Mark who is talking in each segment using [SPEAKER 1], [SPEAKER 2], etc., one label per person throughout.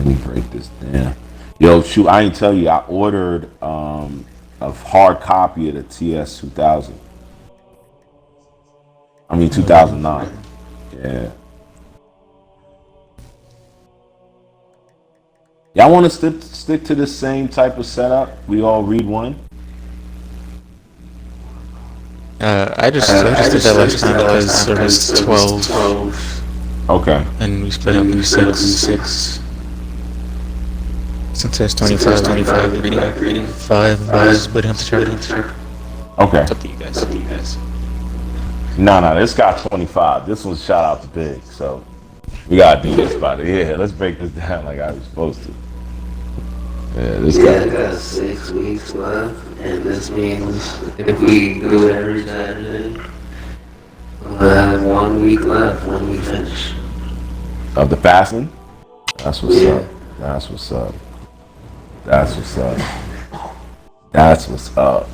[SPEAKER 1] Let me break this down. Yo, shoot, I ain't tell you. I ordered a hard copy of the TS 2000. I mean 2009. Yeah. Y'all want to stick to the same type of setup? We all read one.
[SPEAKER 2] I just did that last time because there was 12
[SPEAKER 1] Okay.
[SPEAKER 2] and we split up into six. Since there's 25 reading 5, we're splitting up the chapter.
[SPEAKER 1] Okay.
[SPEAKER 2] It's up to you guys.
[SPEAKER 1] No, this got 25. This one's shout out to Big. So we gotta do this by the yeah. Let's break this down like I was supposed to. Yeah, this
[SPEAKER 3] Yeah, I
[SPEAKER 1] guy.
[SPEAKER 3] got 6 weeks left, and this means if we do it every Saturday, we'll have 1 week left when we finish.
[SPEAKER 1] Of the fasting. That's what's
[SPEAKER 3] Yeah.
[SPEAKER 1] up. That's what's up. That's what's up. That's what's up.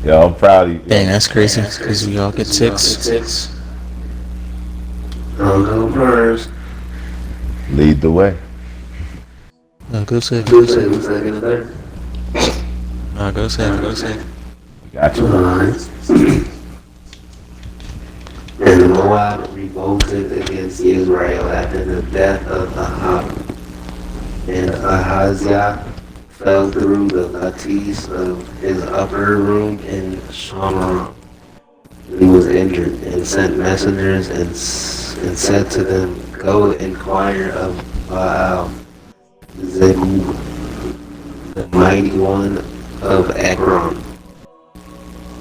[SPEAKER 1] Yo, I'm proud of you.
[SPEAKER 2] Dang, that's crazy because we all get 6.
[SPEAKER 3] I'll go first.
[SPEAKER 1] Lead the way.
[SPEAKER 2] Go save.
[SPEAKER 3] Who's second and third?
[SPEAKER 2] Go save.
[SPEAKER 1] Got you.
[SPEAKER 3] Alright. And Moab revolted against Israel after the death of Ahab. And Ahaziah fell through the lattice of his upper room in Shamar. He was injured and sent messengers and said to them, "Go inquire of Baal Zebub, the mighty one of Ekron,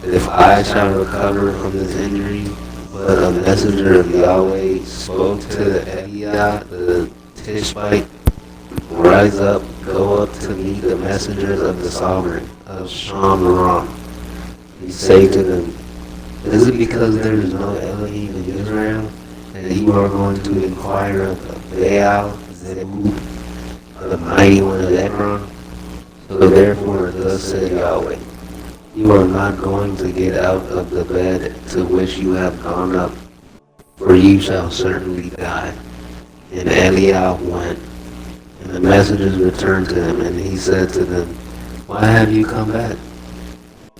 [SPEAKER 3] if I shall recover from this injury." But a messenger of Yahweh spoke to Eliah the Tishbite, "Rise up, go up to meet the messengers of the sovereign of Shamaron. You say to them, is it because there is no Elohim in Israel that you are going to inquire of Baal Zebub, the mighty one of Ekron? So therefore, thus said Yahweh, you are not going to get out of the bed to which you have gone up, for you shall certainly die." And Eliah went, and the messengers returned to him, and he said to them, "Why have you come back?"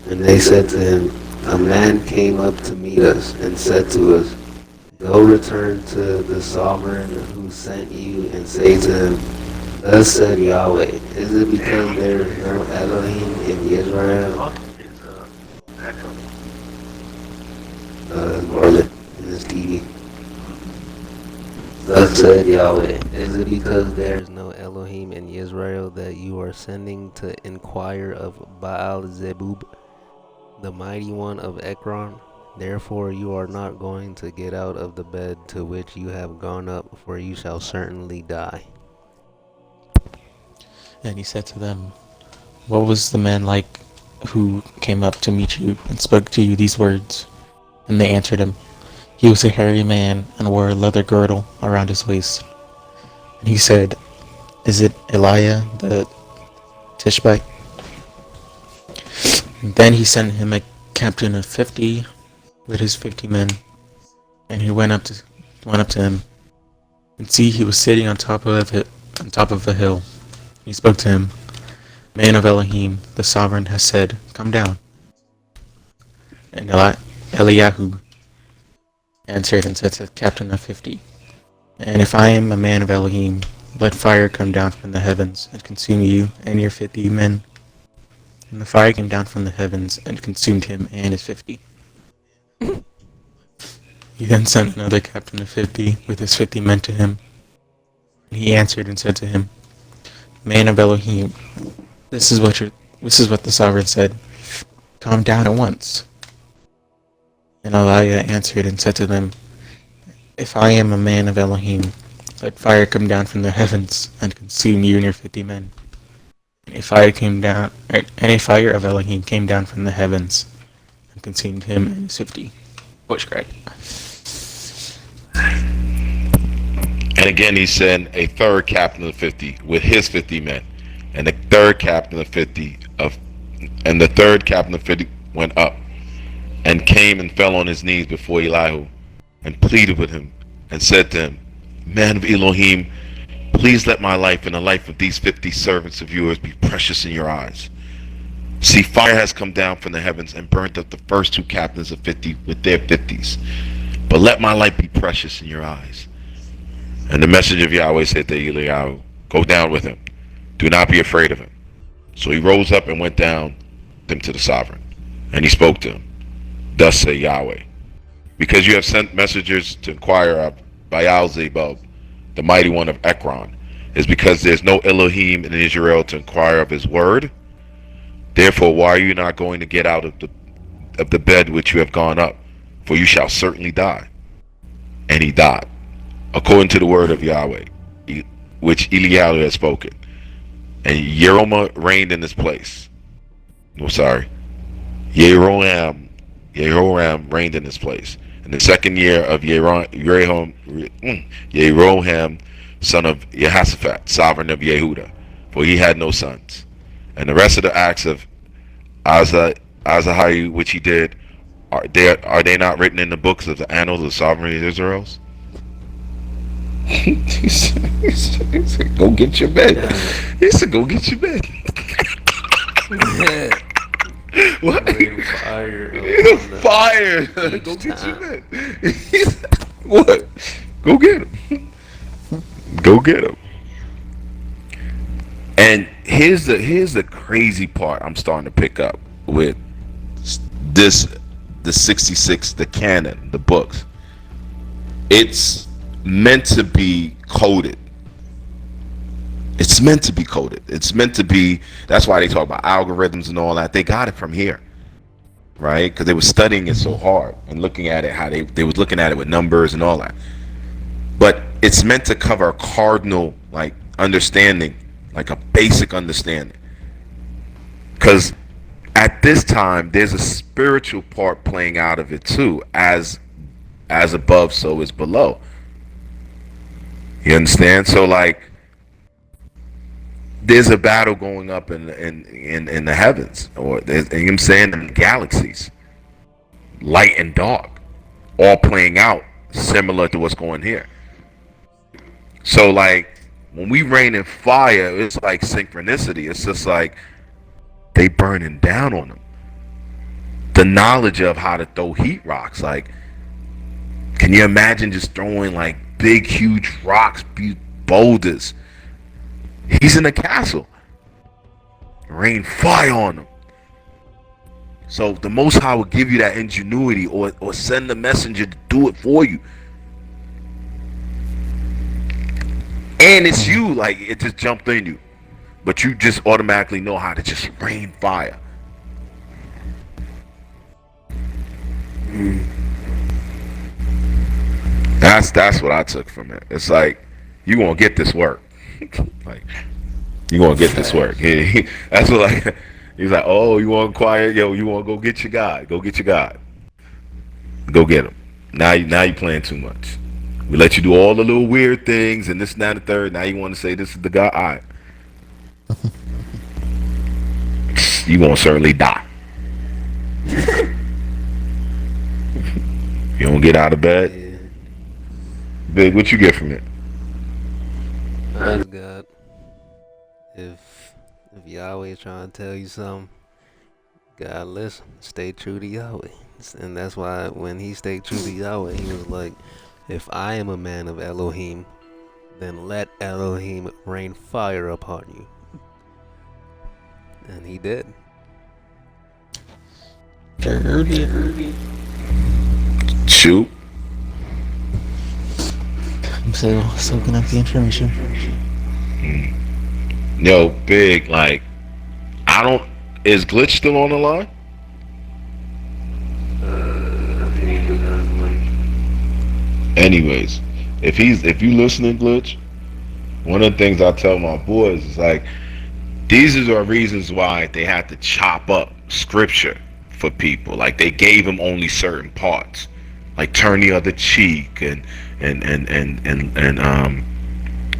[SPEAKER 3] And they said to him, "A man came up to meet us and said to us, go return to the sovereign who sent you and say to him, thus said Yahweh, is it because there is no Elohim in Israel?" Marlon in this TV. Thus said Yahweh, is it because there is no Elohim in Israel that you are sending to inquire of Baal Zebub, the mighty one of Ekron? Therefore you are not going to get out of the bed to which you have gone up, for you shall certainly die.
[SPEAKER 2] And he said to them, what was the man like who came up to meet you and spoke to you these words? And they answered him, he was a hairy man and wore a leather girdle around his waist. And he said, is it Eliah the Tishbite? And then he sent him a captain of 50 with his 50 men, and he went up to him, and see, he was sitting on top of a hill. He spoke to him, man of Elohim, the sovereign has said, come down. And Eliyahu answered and said to the captain of 50, and if I am a man of Elohim, let fire come down from the heavens and consume you and your 50 men. And the fire came down from the heavens and consumed him and his 50. He then sent another captain of 50 with his 50 men to him. And he answered and said to him, man of Elohim, this is what the sovereign said, come down at once. And Eliah answered and said to them, if I am a man of Elohim, let fire come down from the heavens and consume you and your 50 men. And a fire of Elohim came down from the heavens and consumed him and his 50. Voice crack.
[SPEAKER 1] And again, he sent a third captain of 50 with his 50 men, and the third captain of 50 went up and came and fell on his knees before Elihu and pleaded with him and said to him, man of Elohim,
[SPEAKER 4] Please let my life and the life of these 50 servants of yours be precious in your eyes. See, fire has come down from the heavens and burnt up the first two captains of 50 with their 50s. But let my life be precious in your eyes. And the messenger of Yahweh said to Eliyahu, go down with him. Do not be afraid of him. So he rose up and went down them to the sovereign. And he spoke to him. Thus say Yahweh, because you have sent messengers to inquire of Baal-zebub, the mighty one of Ekron, is because there's no Elohim in Israel to inquire of his word. Therefore, why are you not going to get out of the bed which you have gone up? For you shall certainly die. And he died, according to the word of Yahweh, which Eliyahu had spoken. And Yeroma reigned in his place. No, sorry. Yehoram reigned in his place. In the second year of Yeroham, son of Jehoshaphat, sovereign of Yehuda, for he had no sons. And the rest of the acts of Azahiah which he did, are they not written in the books of the annals of the sovereignty of Israel? He said, go get your bed. He said, go get your bed. What? Fire. Go get your bed. What? Go get him. Go get him. And here's the crazy part I'm starting to pick up with this, the 66, the canon, the books. It's meant to be coded. It's meant to be coded. It's meant to be, that's why they talk about algorithms and all that. They got it from here, right? Because they were studying it so hard and looking at it, how they was looking at it with numbers and all that. But it's meant to cover a cardinal, like, understanding, like a basic understanding. Because at this time, there's a spiritual part playing out of it too, as above, so is below. You understand? So, like, there's a battle going up in the heavens, or you know what I'm saying, in the galaxies, light and dark, all playing out similar to what's going here. So, like, when we rain in fire, it's like synchronicity. It's just like they burning down on them. The knowledge of how to throw heat rocks, like, can you imagine just throwing like big, huge rocks, boulders? He's in a castle. Rain fire on him. So the Most High will give you that ingenuity, or send the messenger to do it for you. And it's you, like, it just jumped in you. But you just automatically know how to just rain fire. That's what I took from it. It's like, you gonna get this work. Like, you gonna get this work. That's what, like, he's like, oh, you want quiet? Yo, you want to go get your God? Go get your God. Go get him. Now you playing too much. We let you do all the little weird things and this and that and the third. Now you want to say this is the God? All right. You gonna certainly die. You don't get out of bed.
[SPEAKER 3] Yeah.
[SPEAKER 4] Big, what you get from it?
[SPEAKER 5] Honest to God, if Yahweh is trying to tell you something, God, listen, stay true to Yahweh. And that's why when he stayed true to Yahweh, he was like, if I am a man of Elohim, then let Elohim rain fire upon you. And he did.
[SPEAKER 4] Shoot.
[SPEAKER 2] I'm still soaking up the information.
[SPEAKER 4] Yo, Big, like, is Glitch still on the line? Anyways, if you listening, Glitch, one of the things I tell my boys is, like, these are reasons why they had to chop up scripture for people. Like, they gave them only certain parts, like turn the other cheek and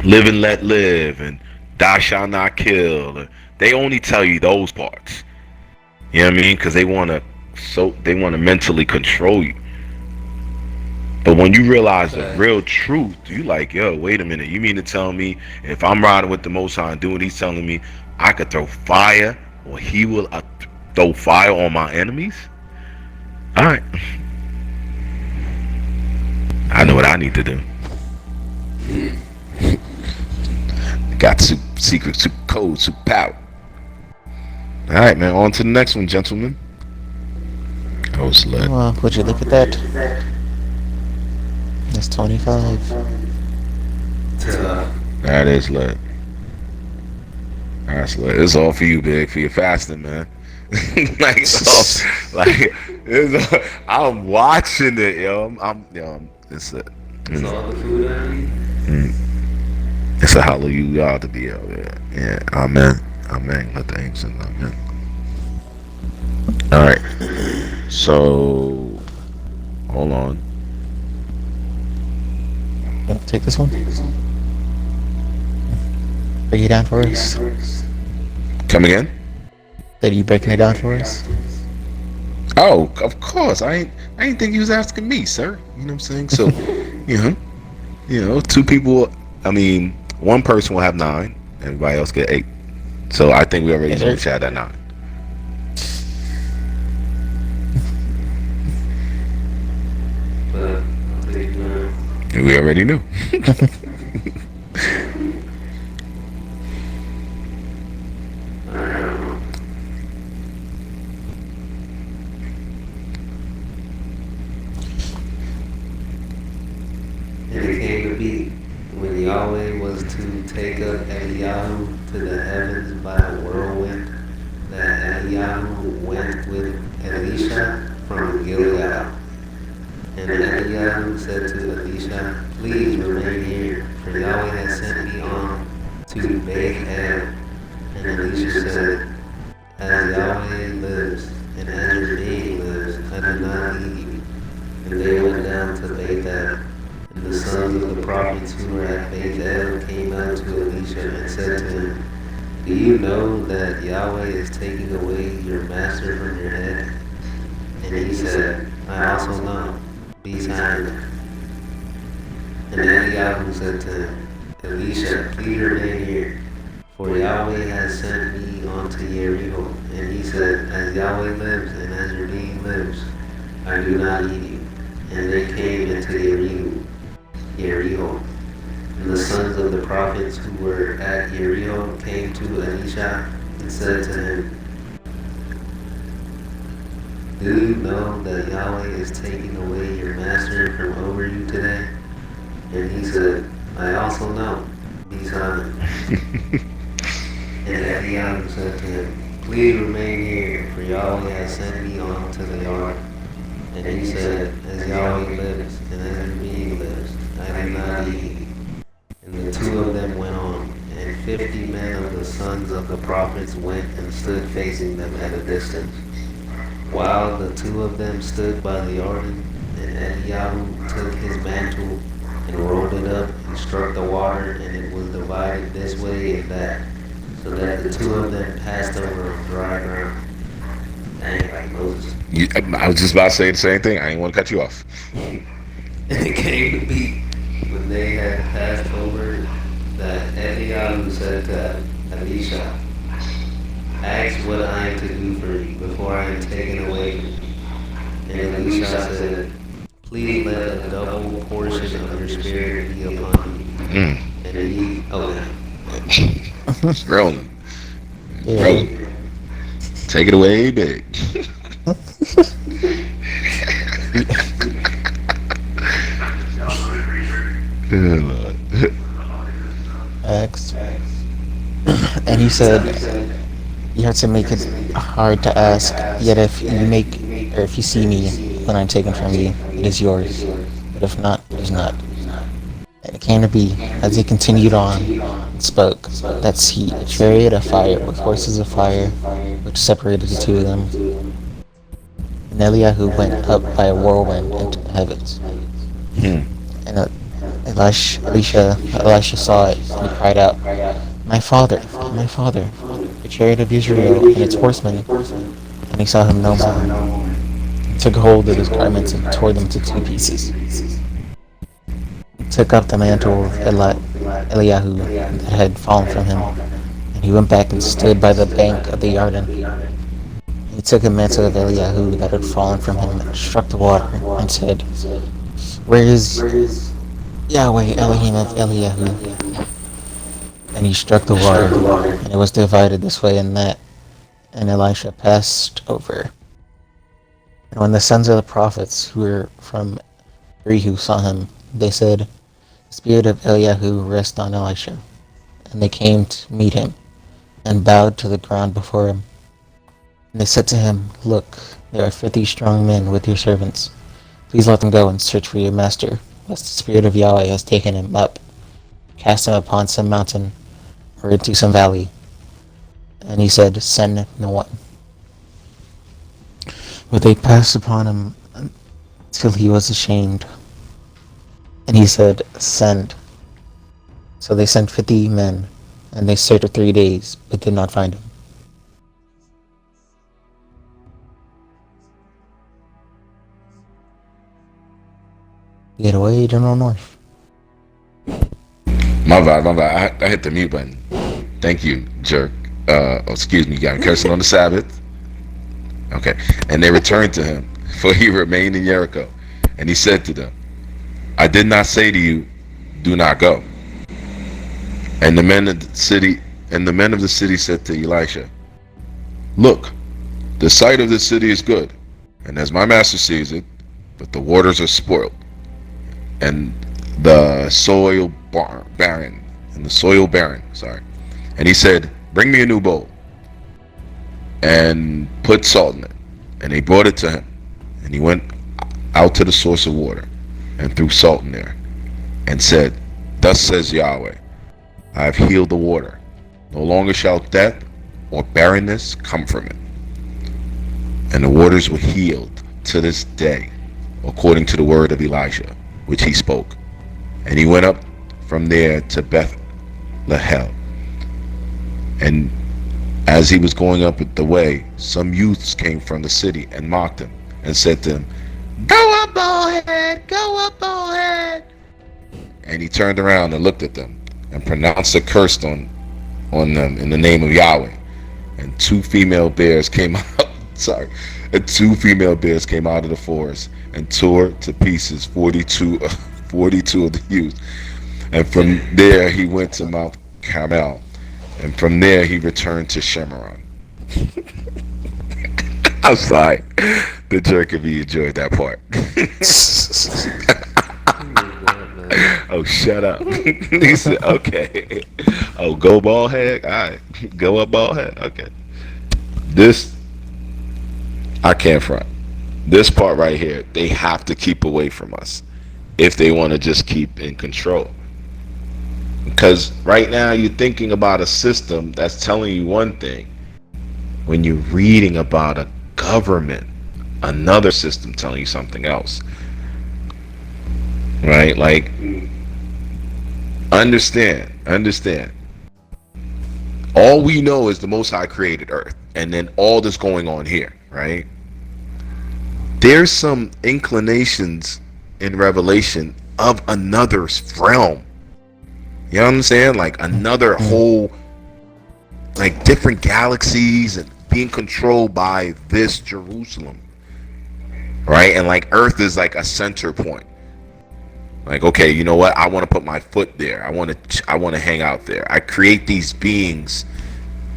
[SPEAKER 4] live and let live and thou shalt not kill. They only tell you those parts. You know what I mean? Because they want to mentally control you. But when you realize the
[SPEAKER 5] Fact.
[SPEAKER 4] real truth, you like, yo, wait a minute. You mean to tell me if I'm riding with the Most High and doing what he's telling me, I could throw fire, or he will throw fire on my enemies? All right, I know what I need to do. Got super secret, super code, super power. All right, man. On to the next one, gentlemen. Oh, slut.
[SPEAKER 2] Well, would you look at that? That's 25.
[SPEAKER 4] That is lit. That's lit. It's all for you, big, for your fasting, man. like, I'm watching it, yo. It's a,
[SPEAKER 5] It's all the food I need.
[SPEAKER 4] it's a hallelujah to be out there. Yeah, amen, amen. Let the angels sing, amen. All right. So, hold on.
[SPEAKER 2] You take this one? Break it down for us.
[SPEAKER 4] Come again?
[SPEAKER 2] Are you breaking it down for us?
[SPEAKER 4] Oh, of course. I ain't think you was asking me, sir. You know what I'm saying? So, two people. I mean, one person will have 9. Everybody else get 8. So I think we already know each had that 9.
[SPEAKER 5] But I'll take 9.
[SPEAKER 4] We already knew.
[SPEAKER 5] And it came to be when Yahweh was to take up Eliyahu to the heavens by a whirlwind, that Eliyahu went with Elisha from Gilead. And Eliyahu said to Elisha, "Please remain here, for Yahweh has sent me on to Bethel." And Elisha said, "As Yahweh lives, and as your being lives, I do not leave you." And they went down to Bethel. And the sons of the prophets who were at Bethel came out to Elisha and said to him, "Do you know that Yahweh is taking away your master from your head?" And he said, "I also know. Be silent." And Eliyahu said to him, "Elisha, please remain here, for Yahweh has sent me on to Jericho." And he said, "As Yahweh lives, and as your being lives, I do not eat you." And they came into Jericho. And the sons of the prophets who were at Jericho came to Elisha and said to him, "Do you know that Yahweh is taking away your master from over you today?" And he said, "I also know. Be silent." And Eliyahu said to him, "Please remain here, for Yahweh has sent me on to the yard." And he said, "As Yahweh lives, and as your being lives, I do not eat you." And the two of them went on, and 50 men of the sons of the prophets went and stood facing them at a distance, while the two of them stood by the Jordan. And Eliyahu took his mantle and rolled it up and struck the water, and it was divided this way and that, so that the two of them passed over on dry ground. Dang, like Moses.
[SPEAKER 4] I was just about to say the same thing. I didn't want to cut you off.
[SPEAKER 5] And it came to be, when they had passed over, that Eliyahu said to Elisha, "Ask what I am to do for you before I am taken away from you." And Elisha said, "Please let a double portion of your spirit be upon you." And he,
[SPEAKER 4] Rolling.
[SPEAKER 2] Yeah.
[SPEAKER 4] Rolling. Take it away, big. Good Lord.
[SPEAKER 2] X. And he said, you have to make it hard to ask, yet if you see me when I'm taken from you, it is yours. But if not, it is not. And it came to be, as he continued on and spoke, that he a chariot of fire with horses of fire, which separated the two of them. And Eliyahu went up by a whirlwind into the heavens. And Elisha saw it, and he cried out, my father, the chariot of Israel and its horsemen." And he saw him no more. He took hold of his garments and tore them to 2 pieces. took up the mantle of Eliyahu that had fallen from him, and he went back and stood by the bank of the Yarden. He took a mantle of Eliyahu that had fallen from him and struck the water, and said, "Where is Yahweh Elohim of Eliyahu?" And he struck the water, and it was divided this way and that, and Elisha passed over. And when the sons of the prophets who were from Rehu saw him, they said, "The spirit of Eliyahu rests on Elisha." And they came to meet him, and bowed to the ground before him. And they said to him, "Look, there are 50 strong men with your servants. Please let them go and search for your master, lest the spirit of Yahweh has taken him up, cast him upon some mountain, or into some valley." And he said, "Send no one." But they passed upon him till he was ashamed. And he said, "Send." So they sent 50 men, and they searched for 3 days, but did not find him. Get away, General North.
[SPEAKER 4] My bad. I hit the mute button. Thank you, jerk. Excuse me, you got cursing on the Sabbath. Okay. And they returned to him, for he remained in Jericho. And he said to them, "I did not say to you, do not go." And the men of the city said to Elisha, "Look, the site of this city is good, and as my master sees it, but the waters are spoiled, and the soil barren. Sorry." And he said, "Bring me a new bowl, and put salt in it." And they brought it to him, and he went out to the source of water, and threw salt in there, and said, "Thus says Yahweh, I have healed the water. No longer shall death or barrenness come from it." And the waters were healed to this day, according to the word of Elisha, which he spoke. And he went up from there to Bethlehem. And as he was going up the way, some youths came from the city and mocked him, and said to him, "Go up, baldhead! Go up, baldhead!" And he turned around and looked at them, and pronounced a curse on them in the name of Yahweh. And two female bears came out. And two female bears came out of the forest and tore to pieces 42 of the youth. And from there he went to Mount Carmel, and from there he returned to Shemaron. I'm sorry, the jerk of me enjoyed that part. Oh, shut up. He said, "Okay." Oh, go bald head. All right, go up bald head. Okay. This, I can't front. This part right here, they have to keep away from us if they want to just keep in control. Because right now you're thinking about a system that's telling you one thing, when you're reading about a government, another system telling you something else. Right? Like, understand. All we know is the Most High created Earth, and then all that's going on here, right? There's some inclinations in Revelation of another realm. You know what I'm saying? Like another whole, like different galaxies and being controlled by this Jerusalem, right? And like Earth is like a center point. Like, okay, you know what? I want to put my foot there. I want to hang out there. I create these beings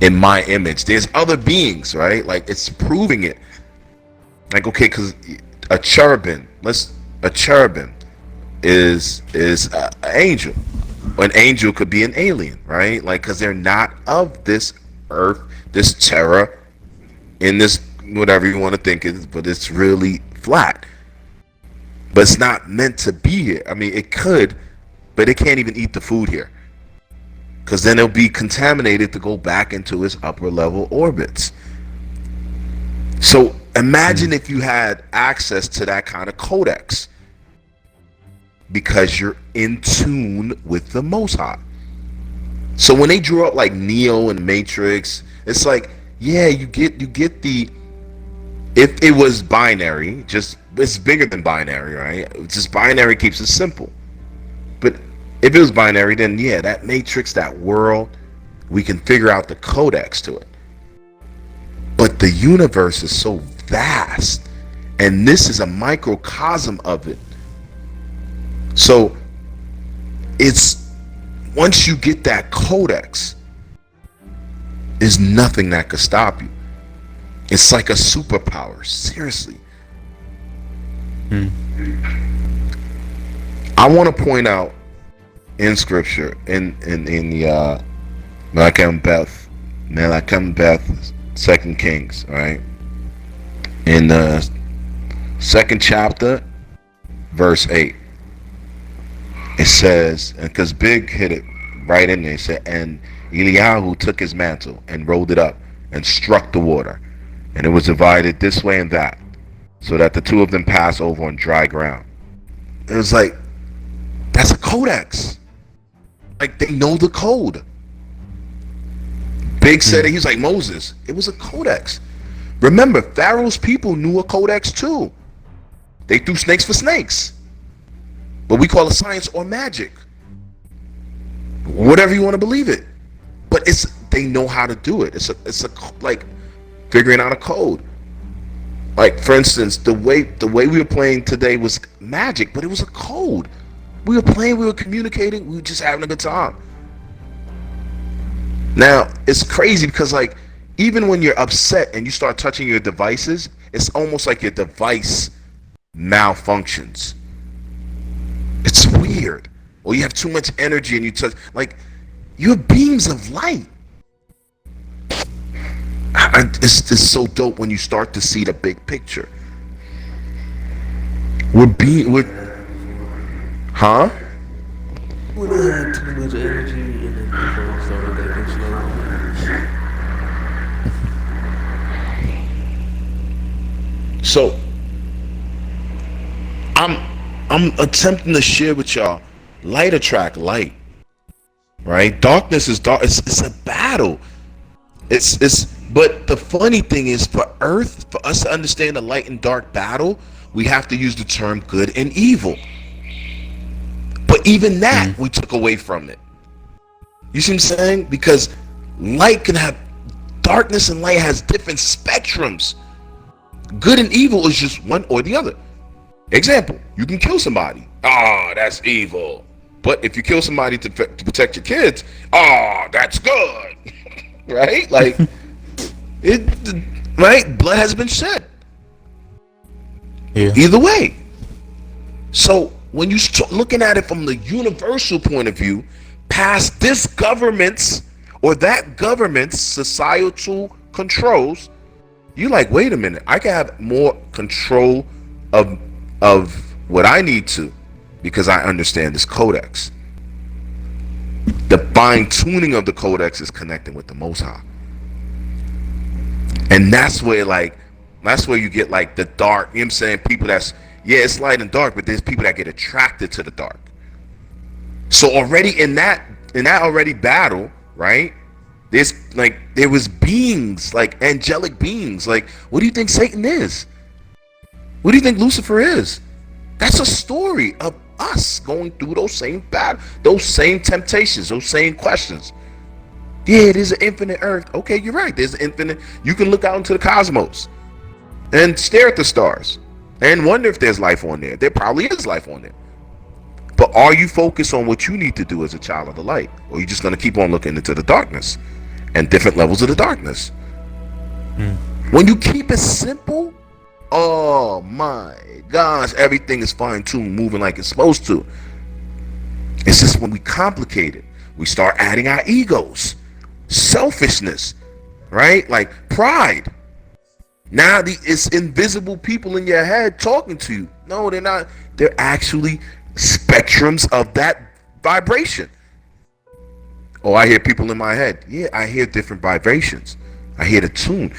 [SPEAKER 4] in my image. There's other beings, right? Like, it's proving it. Like, okay, because a cherubim is an angel. An angel could be an alien, right? Like, because they're not of this earth, this terra, in this whatever you want to think it is, but it's really flat. But it's not meant to be here. I mean, it could, but it can't even eat the food here, because then it'll be contaminated to go back into its upper level orbits. So imagine if you had access to that kind of codex, because you're in tune with the Most High. So when they drew up like Neo and Matrix, it's like, yeah, you get the, if it was binary, just it's bigger than binary, right? Just binary keeps it simple. But If it was binary, then yeah, that matrix, that world, we can figure out the codex to it. But the universe is so vast, and this is a microcosm of it. So it's, once you get that codex, there's nothing that could stop you. It's like a superpower, seriously. I want to point out in scripture, in the Malachim Beth, 2 Kings, right? In the 2nd chapter, verse 8, it says, because Big hit it right in there, it said, and Eliyahu took his mantle and rolled it up and struck the water, and it was divided this way and that, so that the two of them passed over on dry ground. It was like, that's a codex. Like, they know the code. Big said it, he was like Moses. It was a codex. Remember, Pharaoh's people knew a codex too. They threw snakes for snakes. But we call it science or magic. Whatever you want to believe it. But they know how to do it. It's a like figuring out a code. Like, for instance, the way we were playing today was magic, but it was a code. We were playing, we were communicating, we were just having a good time. Now, it's crazy because, like, even when you're upset and you start touching your devices, it's almost like your device malfunctions. It's weird. Or you have too much energy and you touch, like, you're beams of light. It's so dope when you start to see the big picture. Huh?
[SPEAKER 5] When I had too much energy and then the phone started acting slow.
[SPEAKER 4] So I'm attempting to share with y'all, light attract light, right? Darkness is dark. It's a battle. But the funny thing is, for Earth, for us to understand the light and dark battle, we have to use the term good and evil. But even that we took away from it. You see what I'm saying? Because light can have, darkness and light has different spectrums. Good and evil is just one or the other. Example, you can kill somebody. That's evil. But if you kill somebody to protect your kids, that's good. Right? Like, right? Blood has been shed.
[SPEAKER 2] Yeah.
[SPEAKER 4] Either way. So when you start looking at it from the universal point of view, past this government's or that government's societal controls, you're like, wait a minute, I can have more control of what I need to because I understand this codex. The fine tuning of the codex is connecting with the Most High. And that's where you get like the dark, you know what I'm saying? People it's light and dark, but there's people that get attracted to the dark. So already in that already battle, right? There was beings, like angelic beings. Like, what do you think Satan is? What do you think Lucifer is? That's a story of us going through those same battles, those same temptations, those same questions. Yeah, there's an infinite earth. Okay, you're right. There's an infinite. You can look out into the cosmos and stare at the stars and wonder if there's life on there. There probably is life on there. But are you focused on what you need to do as a child of the light? Or are you just going to keep on looking into the darkness and different levels of the darkness? When you keep it simple, oh my gosh, everything is fine-tuned, moving like it's supposed to. It's just when we complicate it, we start adding our egos, selfishness, right? Like pride. Now it's invisible people in your head talking to you. No, they're not. They're actually spectrums of that vibration. Oh, I hear people in my head. Yeah, I hear different vibrations. I hear the tune.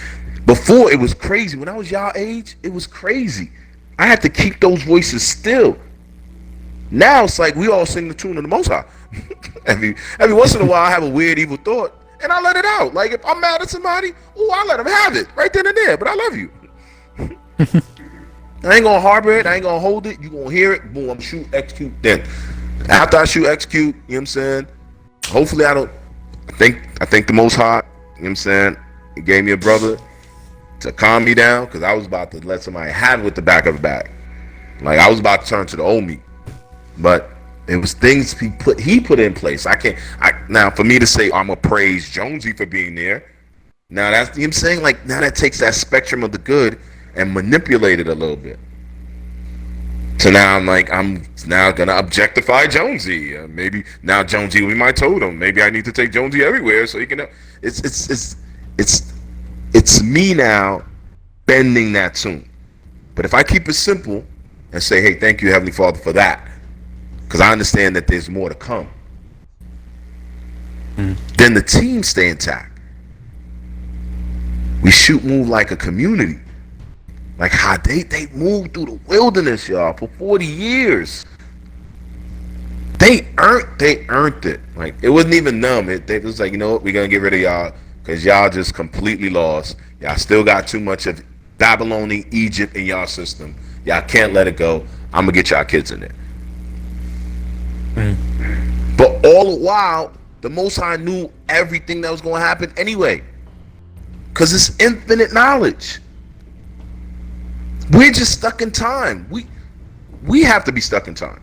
[SPEAKER 4] Before, it was crazy. When I was y'all age, it was crazy. I had to keep those voices still. Now it's like we all sing the tune of the Most High. every once in a while, I have a weird, evil thought, and I let it out. Like, if I'm mad at somebody, I let them have it right then and there. But I love you. I ain't gonna harbor it. I ain't gonna hold it. You gonna hear it. Boom, I'm shoot, execute, then. After I shoot execute, you know what I'm saying? Hopefully I don't. I think the Most High, you know what I'm saying? He gave me a brother to calm me down because I was about to let somebody have it with the back of the bag. Like I was about to turn to the old me, but it was things he put in place. Now for me to say I'm gonna praise Jonesy for being there. Now that's, you know what I'm saying? Like now that takes that spectrum of the good and manipulate it a little bit. So now I'm now gonna objectify Jonesy. Maybe now Jonesy will be my totem. Maybe I need to take Jonesy everywhere so he can. It's me now bending that tune. But if I keep it simple and say, hey, thank you, Heavenly Father, for that, because I understand that there's more to come, then the team stay intact. We move like a community. Like how they moved through the wilderness, y'all, for 40 years. They earned it. Like it wasn't even numb. It was like, you know what, we're gonna get rid of y'all because y'all just completely lost. Y'all still got too much of Babylonian Egypt in y'all system. Y'all can't let it go. I'm gonna get y'all kids in there. But all the while, the Most High knew everything that was gonna happen anyway. Cause it's infinite knowledge. We're just stuck in time. We have to be stuck in time.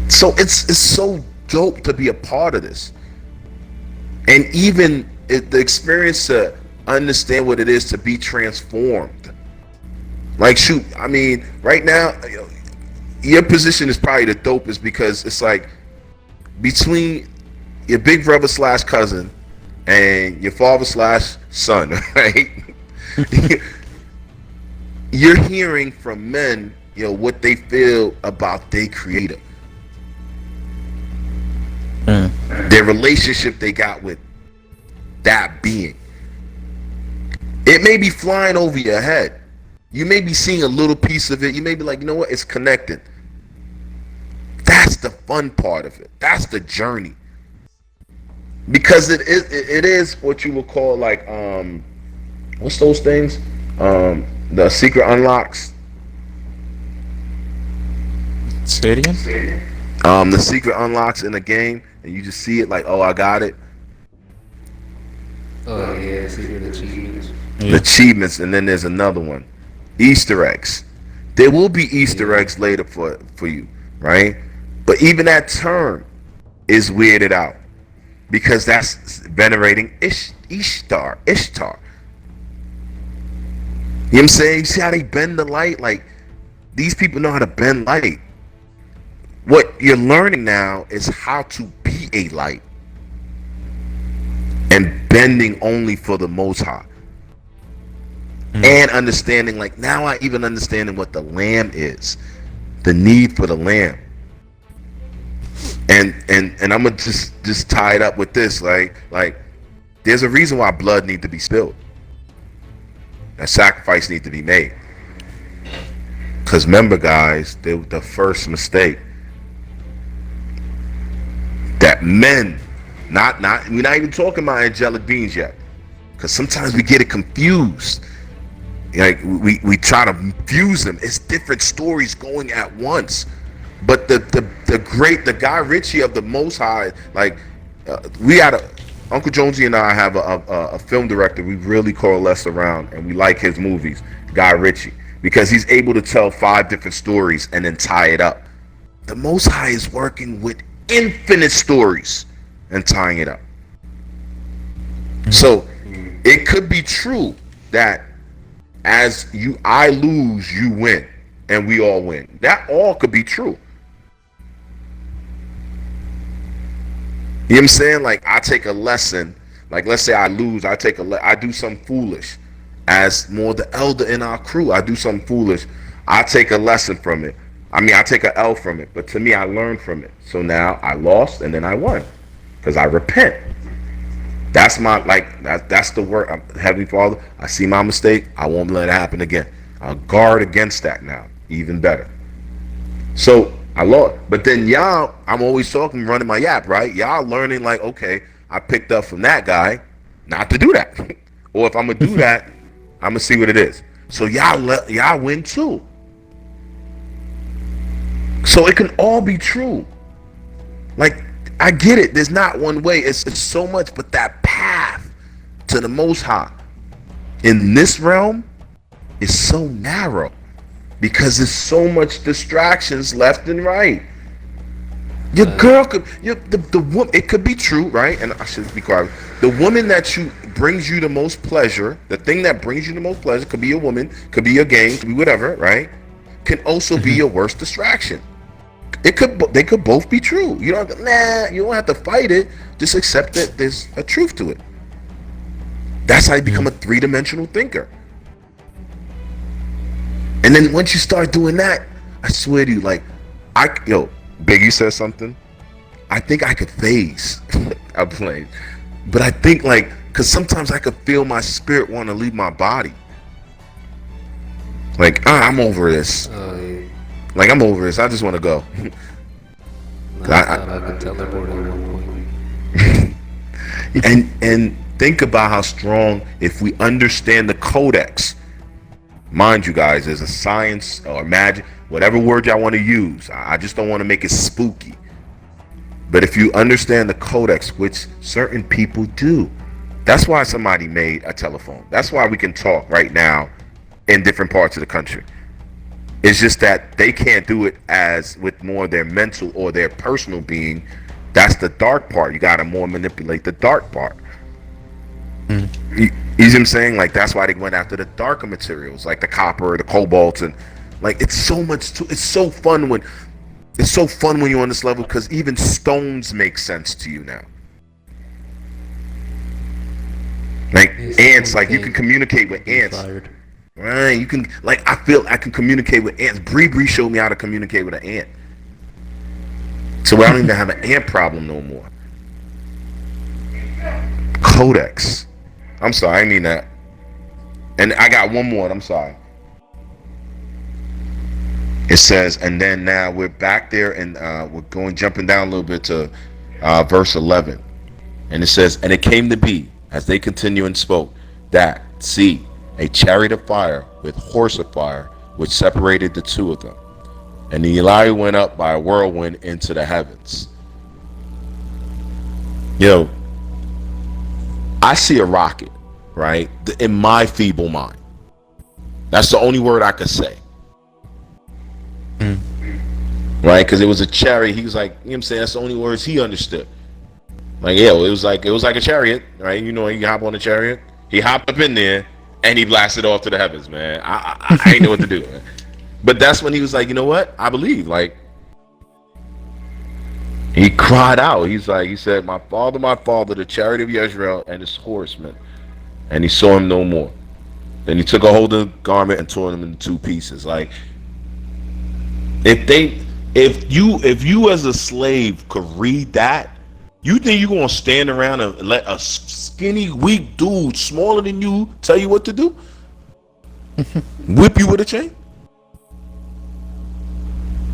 [SPEAKER 4] So it's so dope to be a part of this. And even the experience to understand what it is to be transformed. Like shoot, I mean, right now, you know, your position is probably the dopest because it's like between your big brother / cousin and your father / son, right? You're hearing from men, you know, what they feel about their creator. Their relationship they got with that being. It may be flying over your head. You may be seeing a little piece of it. You may be like, you know what, it's connected. That's the fun part of it. That's the journey. Because it is what you would call like what's those things? The secret unlocks.
[SPEAKER 2] Say it again?
[SPEAKER 4] The secret unlocks in the game, and you just see it like, oh, I got it.
[SPEAKER 5] Oh yeah, secret achievements.
[SPEAKER 4] The achievements, and then there's another one, Easter eggs. There will be Easter eggs later for you, right? But even that term is weirded out because that's venerating Ishtar. You know what I'm saying? You see how they bend the light? Like, these people know how to bend light. What you're learning now is how to be a light. And bending only for the Most High. And understanding, like, now I even understanding what the lamb is. The need for the lamb. And I'm gonna just tie it up with this. Like there's a reason why blood needs to be spilled. A sacrifice needs to be made. Because remember, guys, the first mistake that men, we're not even talking about angelic beings yet. Because sometimes we get it confused. Like we try to fuse them. It's different stories going at once. But the Guy Ritchie of the Most High, like we had Uncle Jonesy and I have a film director we really coalesce around, and we like his movies, Guy Ritchie, because he's able to tell 5 different stories and then tie it up. The Most High is working with infinite stories and tying it up. So it could be true that as I lose, you win, and we all win. That all could be true. You know what I'm saying? Like, I take a lesson. Like, let's say I lose. I do something foolish. As more the elder in our crew, I do something foolish. I take a lesson from it. I mean, I take an L from it. But to me, I learned from it. So now I lost and then I won. Because I repent. That's my, like, that's the work. Heavenly Father, I see my mistake. I won't let it happen again. I'll guard against that now. Even better. So, I lost. But then y'all, I'm always talking, running my yap, right? Y'all learning like, okay, I picked up from that guy not to do that. Or if I'm going to do that, I'm going to see what it is. So y'all win too. So it can all be true. Like, I get it. There's not one way. It's so much, but that path to the Most High in this realm is so narrow because there's so much distractions left and right. Your girl could, the woman, it could be true, right? And I should be quiet. The woman that brings you the most pleasure, the thing that brings you the most pleasure, could be a woman, could be a game, could be whatever, right? Can also be your worst distraction. They could both be true. You don't have to fight it. Just accept that there's a truth to it. That's how you become a three-dimensional thinker. And then once you start doing that, I swear to you, like, Biggie says something. I think I could phase. I'm playing. But I think, like, because sometimes I could feel my spirit want to leave my body. Like, I'm over this. Like, I'm over this. I just want to go.
[SPEAKER 5] I could teleport at one point.
[SPEAKER 4] And think about how strong, if we understand the codex. Mind you guys, there's a science or magic, whatever word y'all want to use. I just don't want to make it spooky. But if you understand the codex, which certain people do, that's why somebody made a telephone. That's why we can talk right now in different parts of the country. It's just that they can't do it as with more their mental or their personal being. That's the dark part. You got to more manipulate the dark part. You see what I'm saying? Like, that's why they went after the darker materials, like the copper, the cobalt, and like, it's so much. It's so fun when you're on this level, because even stones make sense to you now. Like ants, like you can communicate with ants. Right? You can, like, I feel I can communicate with ants. Bree showed me how to communicate with an ant. So I don't even have an ant problem no more. Codex. I'm sorry, I mean that. And I got one more, I'm sorry. It says, and then now we're back there, and we're jumping down a little bit to verse 11. And it says, and it came to be, as they continue and spoke, that, see, a chariot of fire with horse of fire, which separated the two of them. And the Eli went up by a whirlwind into the heavens. Yo, I see a rocket, right? In my feeble mind. That's the only word I could say. Right? Because it was a chariot. He was like, you know what I'm saying? That's the only words he understood. Like, yeah, it was like a chariot, right? You know, you hop on a chariot. He hopped up in there and he blasted off to the heavens, man. I ain't know what to do, man. But that's when he was like, you know what? I believe. Like, he cried out. He said, my father, the chariot of Yezreel and his horsemen. And he saw him no more. Then he took a hold of the garment and tore him into two pieces. Like, if you as a slave could read that, you think you're gonna stand around and let a skinny, weak dude smaller than you tell you what to do? Whip you with a chain?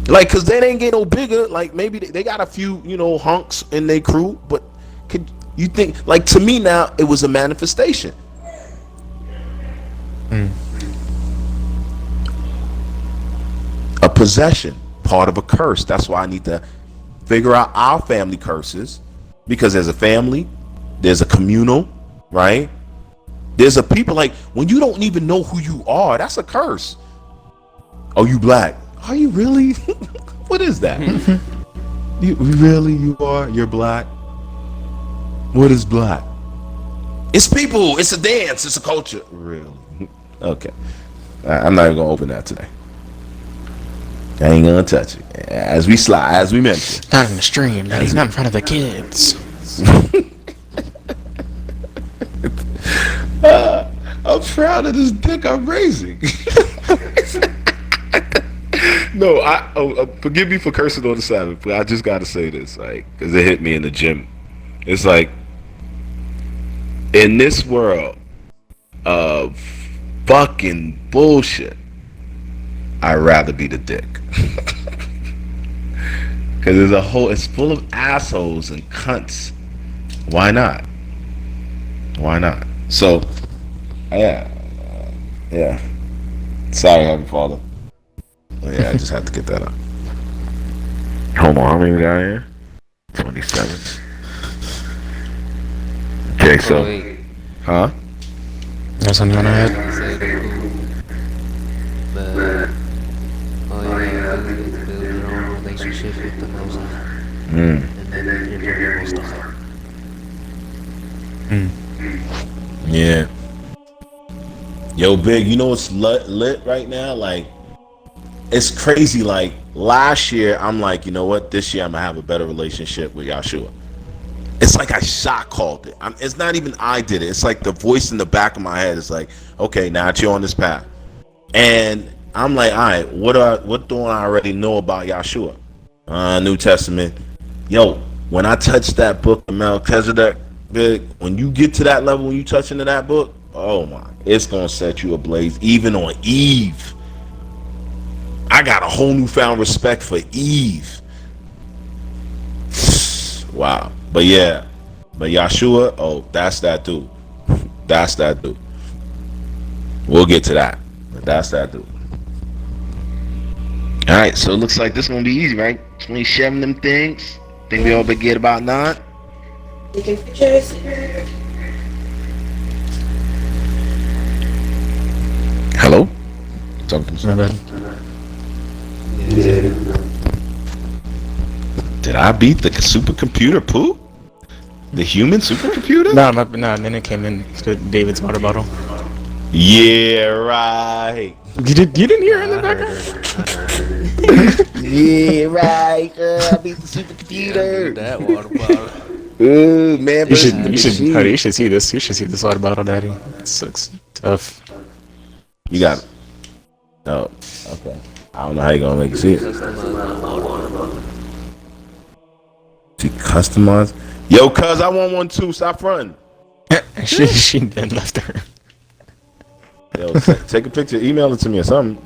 [SPEAKER 4] Like, cause they ain't get no bigger. Like, maybe they got a few, hunks in their crew, but could you think, like, to me now, it was a manifestation. A possession, part of a curse. That's why I need to figure out our family curses, because there's a family, there's a communal, right? There's a people, like, when you don't even know who you are, that's a curse. Oh, you black? Are you really? What is that? You're black? What is black? It's people, it's a dance, it's a culture. Really? Okay. I'm not even gonna open that today. I ain't gonna touch it. As we mentioned.
[SPEAKER 2] Not in the stream, not in front of the kids.
[SPEAKER 4] I'm proud of this dick I'm raising. No, forgive me for cursing on the Sabbath, but I just gotta say this, like, because it hit me in the gym. It's like, in this world of fucking bullshit, I'd rather be the dick. Because it's full of assholes and cunts. Why not? So, yeah. Sorry, Heavenly Father. Yeah, I just had to get that out.
[SPEAKER 1] Hold on, how many we got here? 27. Okay,
[SPEAKER 5] Oh
[SPEAKER 1] so,
[SPEAKER 5] wait,
[SPEAKER 1] huh?
[SPEAKER 2] That's something you wanna add?
[SPEAKER 5] you said it's cool, but all you gotta do is build your own relationship with the Most High,
[SPEAKER 1] Mm.
[SPEAKER 5] and then your journey will start.
[SPEAKER 1] Yeah. Yo, Big, you know what's lit right now? Like, it's crazy. Like, last year, I'm like, you know what? This year, I'm going to have a better relationship with Yahshua. It's like I shot called it. It's not even I did it. It's like the voice in the back of my head is like, okay, now that you're on this path. And I'm like, all right, what do I already know about Yahshua? New Testament. Yo, when I touch that book of Melchizedek, Big, when you get to that level, when you touch into that book, oh my, it's gonna set you ablaze. Even on Eve, I got a whole newfound respect for Eve. Wow. But yeah, but Yahshua, oh, that's that dude. That's that dude. We'll get to that. But that's that dude. All right, so it looks like this gonna be easy, right? 27 them things. Think we all but get about 9?
[SPEAKER 6] Taking pictures.
[SPEAKER 1] Hello? Talking to
[SPEAKER 2] My bad.
[SPEAKER 3] Yeah.
[SPEAKER 1] Did I beat the supercomputer poo? The human supercomputer?
[SPEAKER 2] Nah, and then it came in to David's water bottle.
[SPEAKER 1] Yeah, right.
[SPEAKER 2] You didn't hear it in the
[SPEAKER 5] I heard
[SPEAKER 2] background?
[SPEAKER 5] her. I heard her.
[SPEAKER 1] Yeah, right. I beat the
[SPEAKER 5] Yeah,
[SPEAKER 1] supercomputer.
[SPEAKER 5] that water bottle.
[SPEAKER 1] Ooh, man,
[SPEAKER 2] You
[SPEAKER 1] versus
[SPEAKER 2] should,
[SPEAKER 1] machine.
[SPEAKER 2] you should see this. You should see this water bottle, Daddy. It looks tough.
[SPEAKER 1] You got it. Oh, okay. I don't know how you gonna make it see it.
[SPEAKER 5] Customize my water bottle.
[SPEAKER 1] See, customize. Yo, cuz I want one too. Stop fronting.
[SPEAKER 2] she then left her.
[SPEAKER 1] Yo, take a picture, email it to me or something.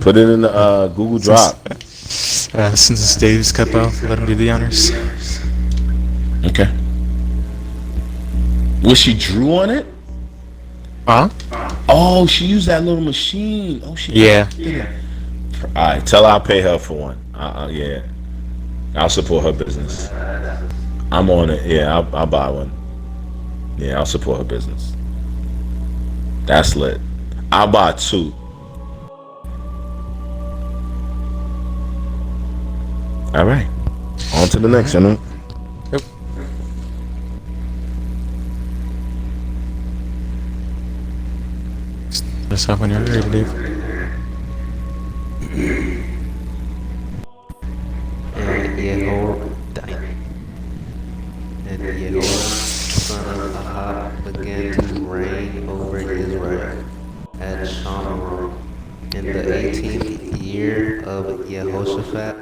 [SPEAKER 1] Put it in the Google Drive.
[SPEAKER 2] Since it's Dave's cup off, let him do the honors.
[SPEAKER 1] Okay. Was she drew on it?
[SPEAKER 2] Huh?
[SPEAKER 1] Oh, she used that little machine. Oh, she.
[SPEAKER 2] Yeah.
[SPEAKER 1] All right, tell her I'll pay her for one. Yeah, I'll support her business. I'm on it. Yeah, I'll buy one. Yeah, I'll support her business. That's lit. I'll buy 2. All right, on to the next, gentlemen.
[SPEAKER 2] Yep. Let's stop when you're ready, Dave.
[SPEAKER 5] And Yehoram, and Yehoram, son of Ahab, began to reign over Israel at Shamaron in the 18th year of Yehoshaphat,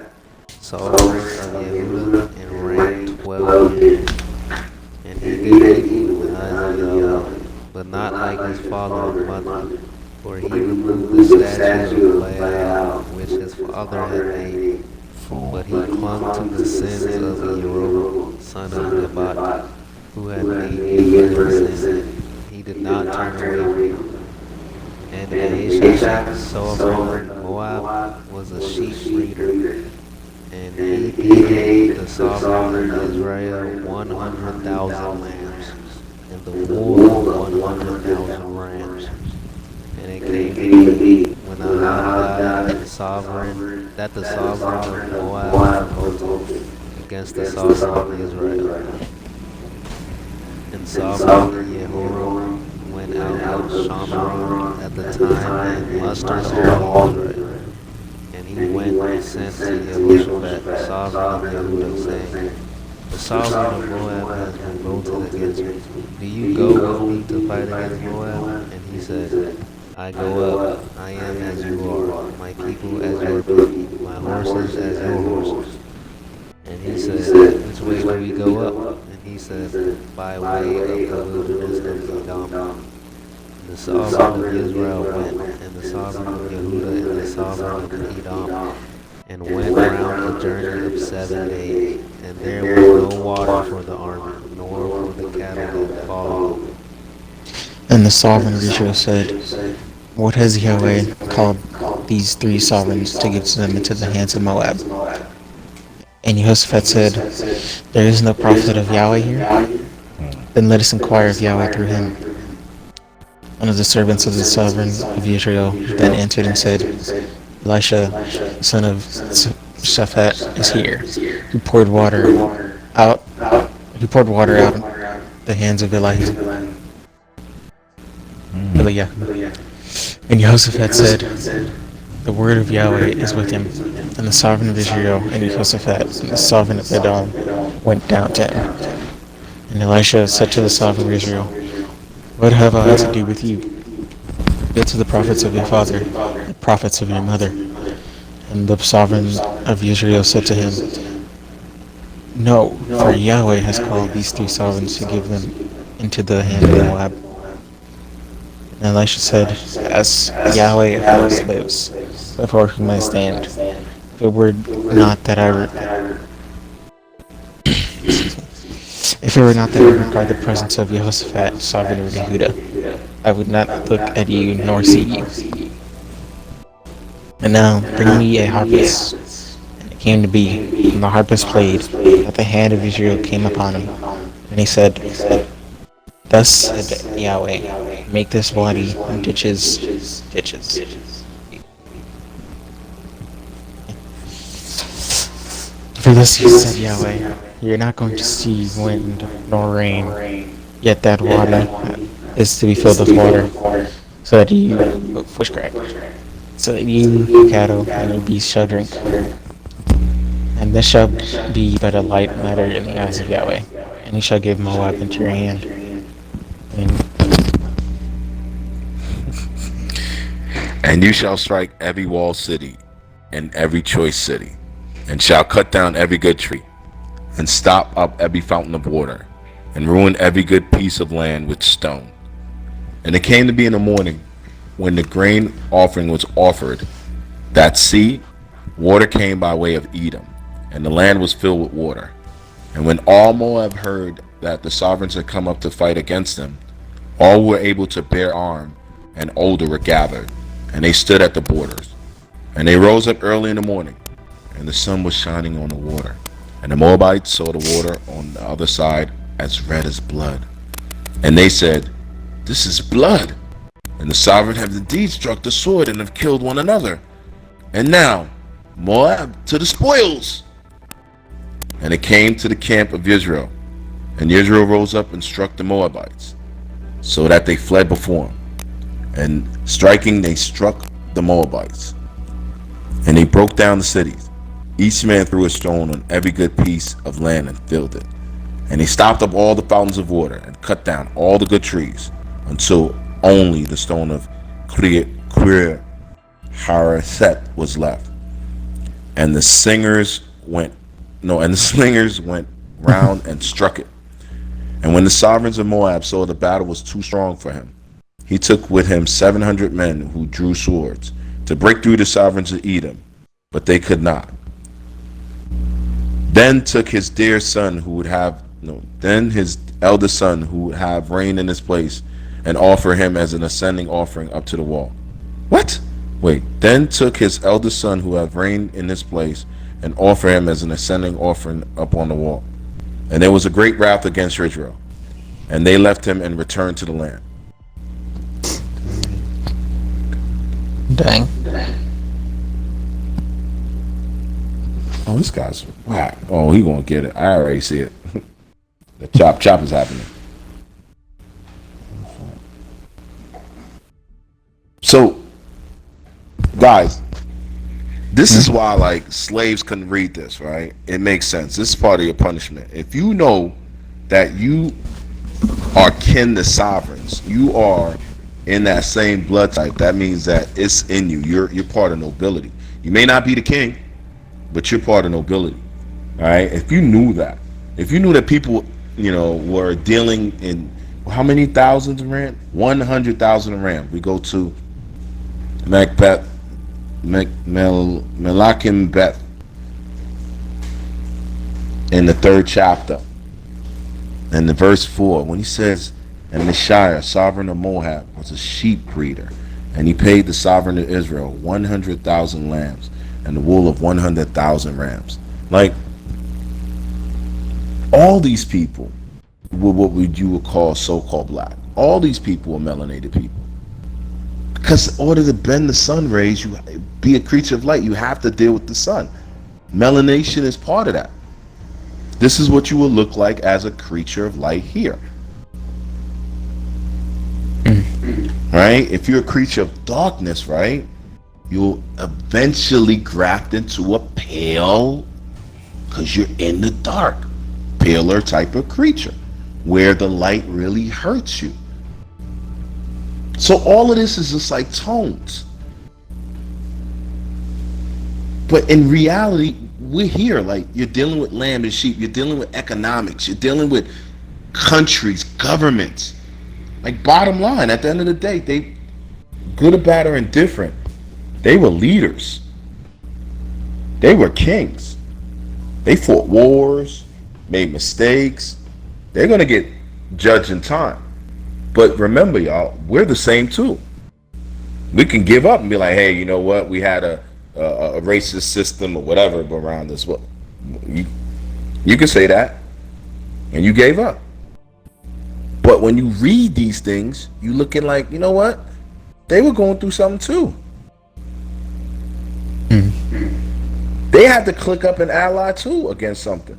[SPEAKER 5] sovereign of Yehuda, and reigned 12 years. And he did evil in the eyes of Yahweh, but not like his father and mother, for he removed the statue of Baal which his father had made. But he clung to the sins of Jeroboam, son of Nebat, who had made Israel sin. He did not turn away from them. And Ahishashak, sovereign of Moab, was a sheep breeder. And he paid the sovereign of Israel 100,000 lambs, and the wool 100,000 rams. And it came to be, when Ahab died, that the sovereign of Moab revolted against the sovereign of Israel. And sovereign Jehoram went out of Shamaron at the time and mustered all Israel. And he went and sent to Yehoshaphat, sovereign of Yehuda, saying, the sovereign of Moab has revolted against me. Do you go with me to fight against Moab? And he said, I go up. I am as you are, my people as your people, my horses as your horses. And he said, which way do we go up? And he said, by way of the wilderness of Edom. The sovereign of Israel went, and the sovereign of Yehuda, and the sovereign of Edom, and went round a journey of 7 days. And there was no water for the army, nor for the cattle that followed.
[SPEAKER 2] And the sovereign of Israel said, what has Yahweh called these three sovereigns to give them into the hands of Moab. And Jehoshaphat said, there is no prophet of Yahweh here? Then let us inquire of Yahweh through him. One of the servants of the sovereign of Israel then answered and said, Elisha, son of Shaphat, is here, who poured water out the hands of Eliakim. And Jehoshaphat said, the word of Yahweh is with him. And the sovereign of Israel and Jehoshaphat and the sovereign of Edom went down to him. And Elisha said to the sovereign of Israel, what have I to do with you? Go to the prophets of your father, the prophets of your mother. And the sovereign of Israel said to him, no, for Yahweh has called these three sovereigns to give them into the hand of Moab. And Elisha said, as Yahweh of hosts lives, before whom I stand, if it were not that I regard the presence of Jehoshaphat, sovereign of Yehuda, I would not look at you nor see you. And now bring me a harpist. And it came to be, when the harpist played, that the hand of Israel came upon him. And he said, thus said Yahweh, make this body ditches. For thus said Yahweh, you're not going to see wind nor rain, yet that water is to be filled with water, so that you, your cattle, and your beasts shall drink. And this shall be but a light matter in the eyes of Yahweh, and he shall give Moab into your hand.
[SPEAKER 4] And you shall strike every walled city and every choice city, and shall cut down every good tree, and stop up every fountain of water, and ruin every good piece of land with stone. And it came to be in the morning, when the grain offering was offered, that see, water came by way of Edom, and the land was filled with water. And when all Moab heard that the sovereigns had come up to fight against them, all who were able to bear arm and older were gathered, and they stood at the borders. And they rose up early in the morning, and the sun was shining on the water. And the Moabites saw the water on the other side as red as blood. And they said, this is blood. And the sovereign have indeed struck the sword and have killed one another. And now, Moab to the spoils. And it came to the camp of Israel. And Israel rose up and struck the Moabites, so that they fled before him. And striking, they struck the Moabites. And they broke down the cities. Each man threw a stone on every good piece of land and filled it. And they stopped up all the fountains of water and cut down all the good trees, until only the stone of Kir Hareseth was left. And the slingers went round and struck it. And when the sovereigns of Moab saw the battle was too strong for him, he took with him 700 men who drew swords to break through the sovereigns of Edom, but they could not. Then took his dear son his eldest son who would have reigned in his place, and offer him as an ascending offering up to the wall. Then took his eldest son who had reigned in his place, and offer him as an ascending offering up on the wall. And there was a great wrath against Israel, and they left him and returned to the land.
[SPEAKER 2] Dang.
[SPEAKER 4] Oh, this guy's whack. Oh, he gonna get it. I already see it. The chop is happening. So, guys, this is why like slaves couldn't read this, right? It makes sense. This is part of your punishment. If you know that you are kin to sovereigns, you are in that same blood type, that means that it's in you. You're part of nobility. You may not be the king, but you're part of nobility. All right? If you knew that people, were dealing in how many thousands of rand? 100,000 of rand. We go to Melakim Beth in the 3rd chapter, and the verse 4, when he says, and Nishai, sovereign of Moab, was a sheep breeder,
[SPEAKER 1] And he paid the sovereign of Israel 100,000 lambs and the wool of 100,000 rams. Like, all these people were what you would call so-called black. All these people were melanated people. Because in order to bend the sun rays, you be a creature of light, you have to deal with the sun. Melanation is part of that. This is what you will look like as a creature of light here. Right? If you're a creature of darkness, right, you'll eventually graft into a pale, because you're in the dark, paler type of creature, where the light really hurts you. So all of this is just like tones. But in reality, we're here. Like, you're dealing with lamb and sheep. You're dealing with economics. You're dealing with countries, governments. Like, bottom line, at the end of the day, they, good or bad or indifferent, they were leaders. They were kings. They fought wars, made mistakes. They're going to get judged in time. But remember, y'all, we're the same too. We can give up and be like, hey, you know what? We had a racist system or whatever around us. Well, you can say that, and you gave up. But when you read these things, you looking like, you know what? They were going through something too. They had to click up and ally too against something.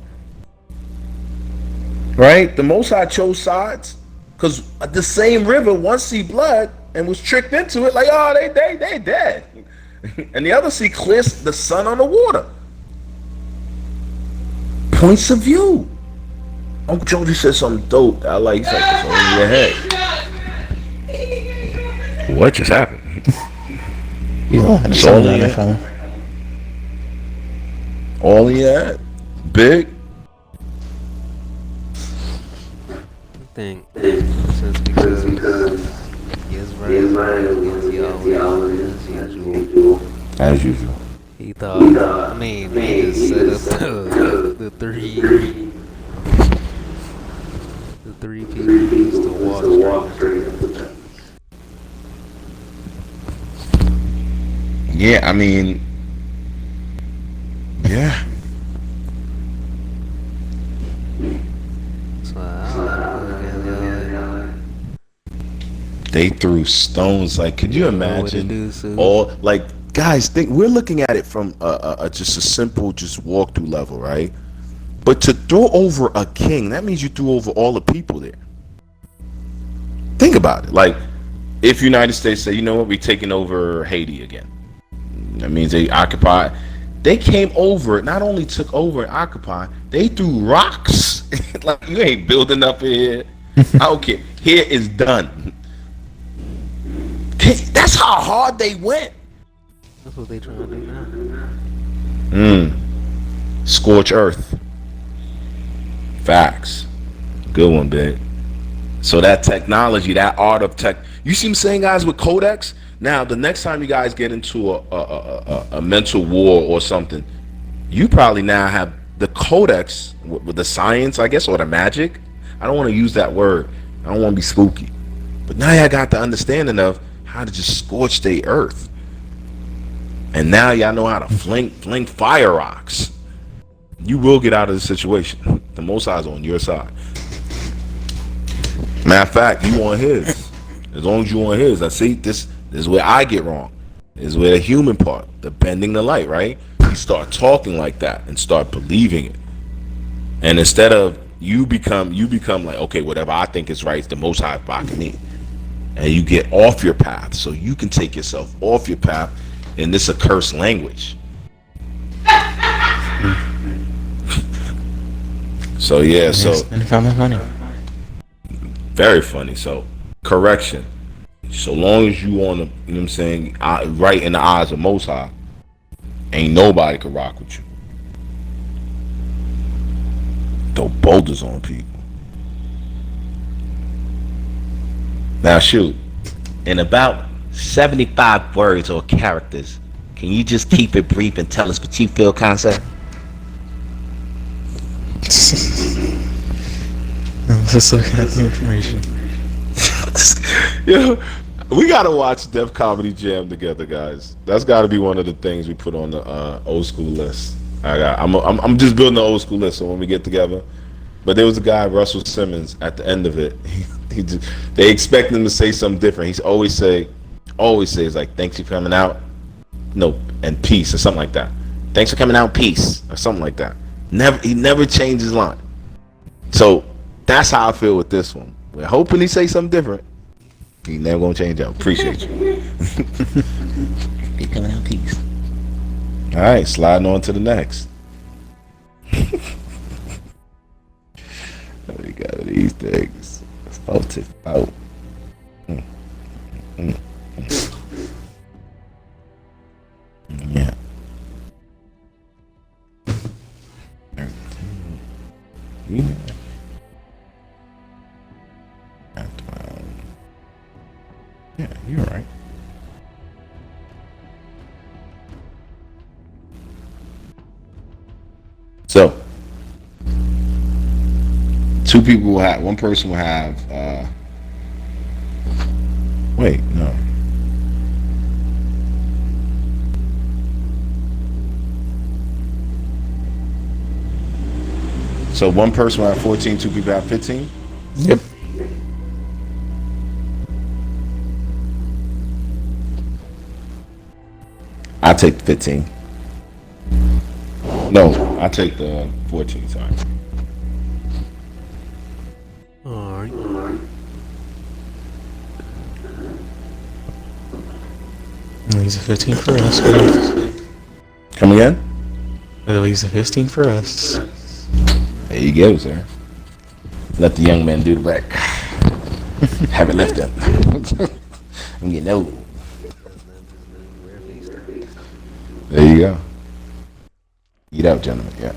[SPEAKER 1] Right? The Most High chose sides because the same river once see blood and was tricked into it, like, oh, they dead. And the other see clear the sun on the water. Points of view. Uncle Jody said something dope that I like. He's like, it's all in your head. What just happened? It's all in your head. All in your head. Big.
[SPEAKER 5] I think since because Israel is
[SPEAKER 1] As usual.
[SPEAKER 5] he thought, I mean, he just set up the three peoples to walk straight up the top.
[SPEAKER 1] Yeah, I mean, yeah.
[SPEAKER 5] So
[SPEAKER 1] They threw stones. Like, could you imagine? All, like, guys, think we're looking at it from just a simple just walkthrough level, right? But to throw over a king, that means you threw over all the people there. Think about it. Like, if United States say, you know what, we're taking over Haiti again. That means they occupy. They came over, not only took over and occupied, they threw rocks. Like, you ain't building up here. I don't care. Here is done. That's how hard they went.
[SPEAKER 5] That's what they trying to do now.
[SPEAKER 1] Scorch earth. Facts. Good one, big. So that technology, that art of tech. You see what I'm saying, guys, with codex? Now, the next time you guys get into a mental war or something, you probably now have the codex with the science, I guess, or the magic. I don't want to use that word. I don't want to be spooky. But now y'all got the understanding of how to just scorch the earth. And now y'all know how to fling fire rocks. You will get out of the situation. The Most High's on your side. Matter of fact, you on his. As long as you on his. I see this is where I get wrong. This is where the human part, the bending the light, right? You start talking like that and start believing it. And instead of you become like, okay, whatever I think is right is the Most High blocking me. And you get off your path, so you can take yourself off your path in this accursed language. So yeah, so very funny. So correction. So long as you on the, you know what I'm saying, right in the eyes of Most High, ain't nobody can rock with you. Throw boulders on people. Now shoot,
[SPEAKER 7] In about 75 words or characters, can you just keep it brief and tell us what you feel, concept?
[SPEAKER 2] Let's look at the information.
[SPEAKER 1] Yo, We gotta watch Def Comedy Jam together, guys. That's got to be one of the things we put on the old school list. I'm just building the old school list, so when we get together. But there was a guy, Russell Simmons, at the end of it. They expect him to say something different. He's always says like, "Thanks for coming out," no, and peace or something like that. Thanks for coming out, peace or something like that. He never changed his line. So that's how I feel with this one. We're hoping he say something different. He never gonna change up. Appreciate you.
[SPEAKER 7] He coming out peace.
[SPEAKER 1] All right, sliding on to the next. We got these things. Spoted out. Yeah. Yeah. Yeah, you're right. So, two people will have, one person will have, wait, no. So one person will have 14, two people have 15?
[SPEAKER 2] Yep.
[SPEAKER 1] I take the 15. No, I take the 14, sorry.
[SPEAKER 5] Alright.
[SPEAKER 2] Leaves a 15 for us, guys.
[SPEAKER 1] Come again?
[SPEAKER 2] It leaves a 15 for us.
[SPEAKER 1] There you go, sir. Let the young man do the back. Have it lift up. I'm getting old. There you go. Eat out, gentlemen. Yeah.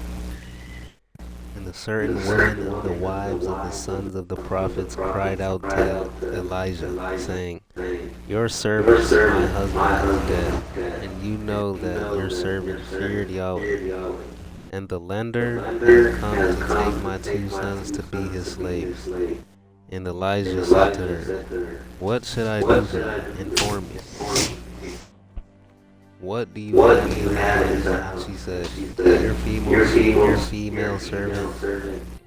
[SPEAKER 5] And a certain woman of the wives of the sons of the prophets cried out to Elijah, saying, "Your servant, my husband, is dead, and you know that your servant feared Yahweh. And the lender has come to take my two sons to be his slaves." And Elijah said to her, "What should I do for you? Inform me. What do you have in your hand?" She said, your female servant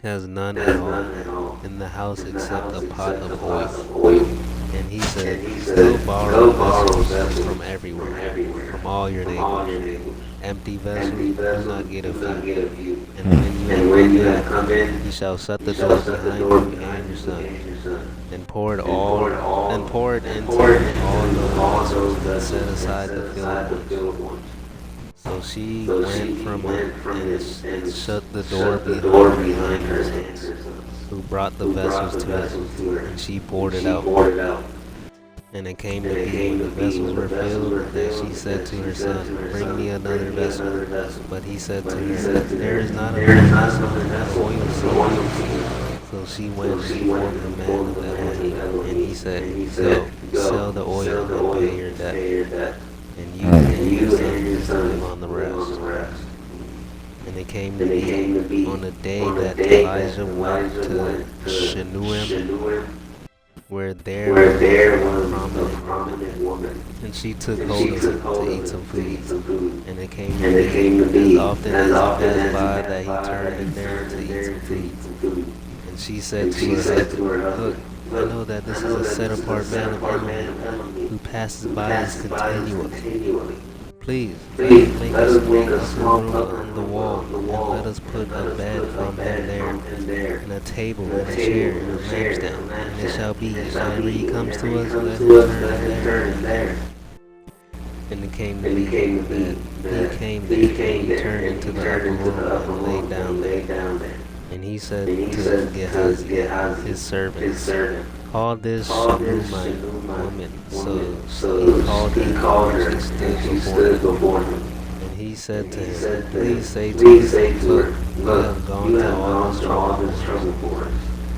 [SPEAKER 5] has none at all in the house except a pot of oil. And he said, "Go borrow vessels from everywhere, from all your neighbors. Empty vessels, do not get a few. And when you have come in, you shall shut the door behind you and your son, and pour it into all those vessels, and set aside the filled ones." So she went from him and shut the door behind her, who brought the vessels to her, and she poured it out. And it came to be when the vessels were filled that she said to her son, "Bring me another vessel." But he said to her, "There is not enough vessel in that oil." So she went and informed the man of that money, and he said, "Go, sell the oil and pay your debt, and you and your son live on the rest." And it came to be on the day that Elijah went to Shunem, where there was a prominent woman, and she took hold of him to eat some food. And it came to be, as often as he passed by, that he turned in there to eat some food. And she said to her husband, "Look, I know that this is a set-apart man of Elohim, who passes by us continually. Please, make us a small room on the wall, and let us put a bed from him there, and a table, and a chair, and a lampstand. And it shall be, whenever he comes to us, let him turn in there." And it came to be that he turned into the upper room and laid down there. And he said to Gehazi, his servant, "Call this Shunammite woman." So he called her, and she stood before him. And he said to him, "Please say to her, look, you have gone to all this trouble for us.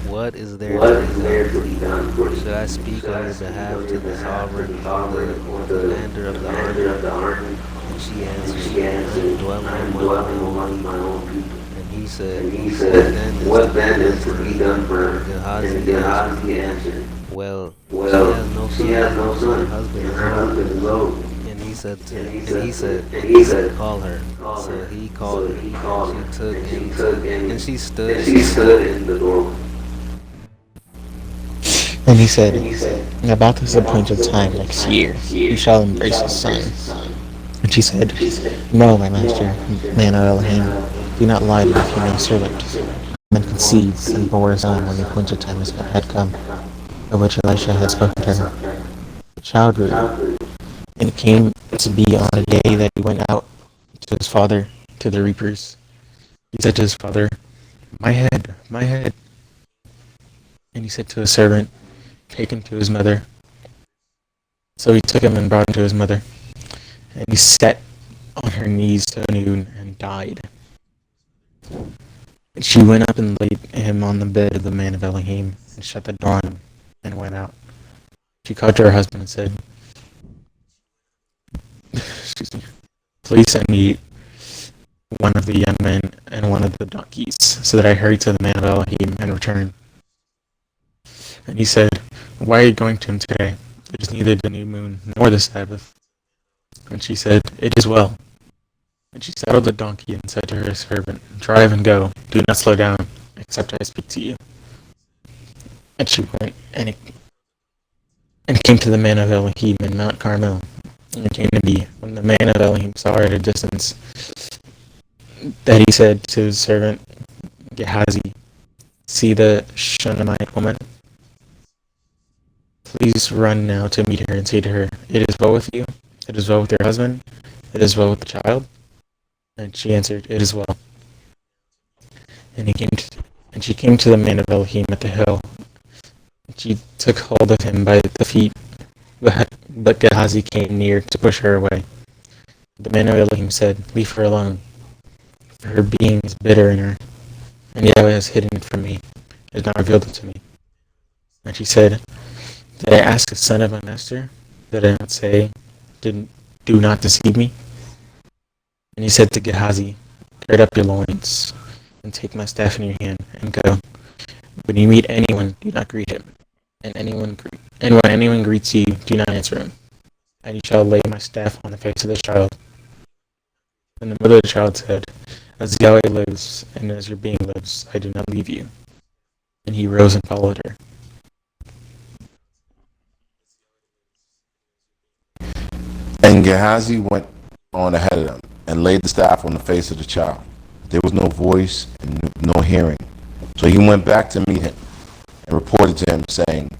[SPEAKER 5] What is there to be done for you? Should I speak on your behalf to the sovereign or the commander of the army?" And she answered, "I am dwelling among my own people." And he said, "What then is to be done for her?" And Gehazi answered, "Well, she her husband is old. And he said to call her. So he called her, and she took and she stood in the doorway.
[SPEAKER 2] And he said, about this appointed time next year, he shall embrace his son. And she said, no, my master, man of Elohim, do not lie to your female servant. And conceived and bore a son when the appointed time had come, of which Elisha had spoken to her. The child grew, and it came to be on a day that he went out to his father, to the reapers. He said to his father, my head, my head. And he said to his servant, take him to his mother. So he took him and brought him to his mother. And he sat on her knees till noon and died. And she went up and laid him on the bed of the man of Elohim, and shut the door on him, and went out. She called to her husband and said, excuse me, please send me one of the young men and one of the donkeys, so that I hurry to the man of Elohim and return. And he said, why are you going to him today? It is neither the new moon nor the Sabbath. And she said, it is well. And she saddled the donkey and said to her servant, drive and go, do not slow down, except I speak to you. And she went and came to the man of Elohim in Mount Carmel. And it came to be, when the man of Elohim saw her at a distance, that he said to his servant Gehazi, see the Shunammite woman? Please run now to meet her and say to her, it is well with you, it is well with your husband, it is well with the child. And she answered, it is well. And she came to the man of Elohim at the hill. And she took hold of him by the feet, but Gehazi came near to push her away. The man of Elohim said, leave her alone, for her being is bitter in her, and Yahweh has hidden it from me, has not revealed it to me. And she said, did I ask a son of my master? Did I not say, do not deceive me? And he said to Gehazi, gird up your loins, and take my staff in your hand, and go. When you meet anyone, do not greet him. And when anyone greets you, do not answer him. And you shall lay my staff on the face of the child. And the mother of the child said, as Yahweh lives, and as your being lives, I do not leave you. And he rose and followed her.
[SPEAKER 1] And Gehazi went on ahead of them, and laid the staff on the face of the child. There was no voice and no hearing. So he went back to meet him, and reported to him, saying,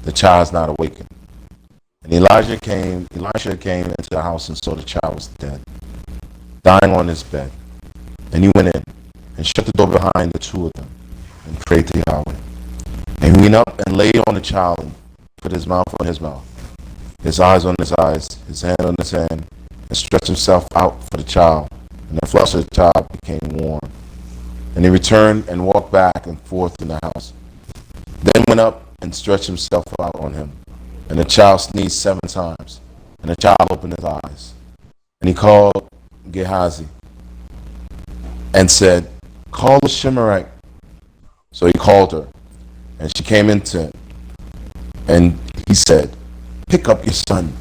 [SPEAKER 1] the child is not awakened. And Elisha came into the house and saw the child was dead, dying on his bed. And he went in, and shut the door behind the two of them, and prayed to Yahweh. And he went up and laid on the child, and put his mouth on his mouth, his eyes on his eyes, his hand on his hand, and stretched himself out for the child. And the flesh of the child became warm. And he returned and walked back and forth in the house. Then went up and stretched himself out on him. And the child sneezed 7 times. And the child opened his eyes. And he called Gehazi and said, call the Shimmerite. So he called her, and she came into him. And he said, pick up your son.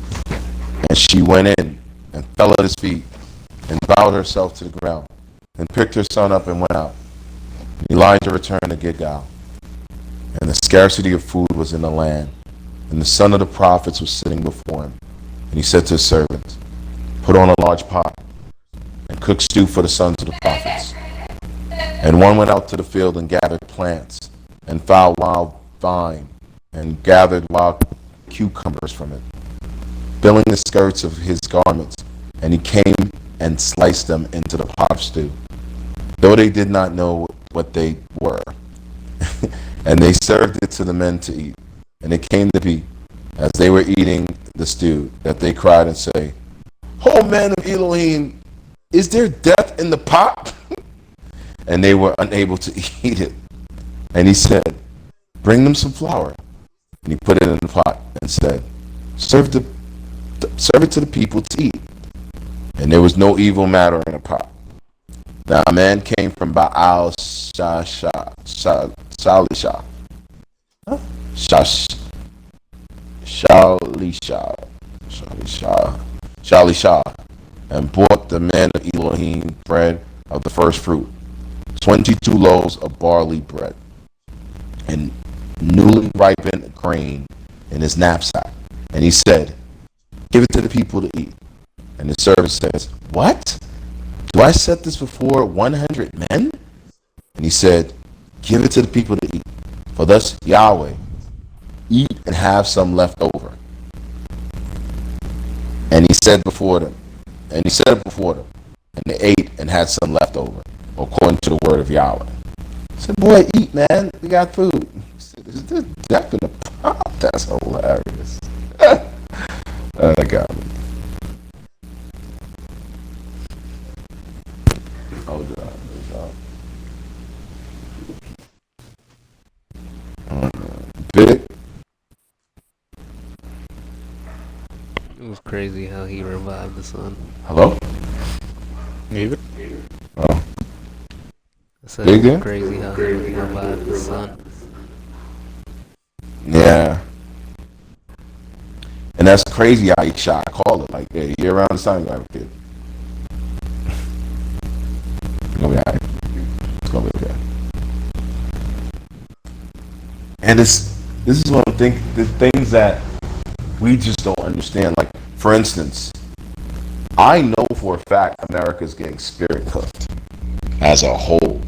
[SPEAKER 1] And she went in and fell at his feet and bowed herself to the ground and picked her son up and went out. And Elijah returned to Gilgal. And the scarcity of food was in the land. And the son of the prophets was sitting before him. And he said to his servants, put on a large pot and cook stew for the sons of the prophets. And one went out to the field and gathered plants and found wild vine and gathered wild cucumbers from it, filling the skirts of his garments. And he came and sliced them into the pot of stew, though they did not know what they were. And they served it to the men to eat. And it came to be, as they were eating the stew, that they cried and say, "O man of Elohim, is there death in the pot?" And they were unable to eat it. And he said, "Bring them some flour." And he put it in the pot and said, serve it to the people to eat." And there was no evil matter in the pot. Now a man came from Baal Shalisha, Shalisha, Shalisha, Shalisha, and bought the men of Elohim bread of the first fruit, 22 loaves of barley bread, and newly ripened grain in his knapsack. And he said, give it to the people to eat. And the servant says, what? Do I set this before 100 men? And he said, give it to the people to eat. For thus Yahweh, eat and have some left over. And he said before them, and he set it before them, and they ate and had some left over, according to the word of Yahweh. I said, boy, eat, man. We got food. He said, is this death in the pot? That's hilarious. That got me. Hold on. Big.
[SPEAKER 5] It was crazy how he revived the sun.
[SPEAKER 1] Hello?
[SPEAKER 2] David?
[SPEAKER 1] Oh.
[SPEAKER 5] I said
[SPEAKER 1] Big
[SPEAKER 5] it was
[SPEAKER 1] there?
[SPEAKER 5] crazy how he revived the sun.
[SPEAKER 1] Yeah. And that's crazy how he shot. I call it like, hey, you're around the sun, you have a kid. It's gonna be alright. It's gonna be okay. And this is one of the things that we just don't understand. Like, for instance, I know for a fact America's getting spirit cooked as a whole.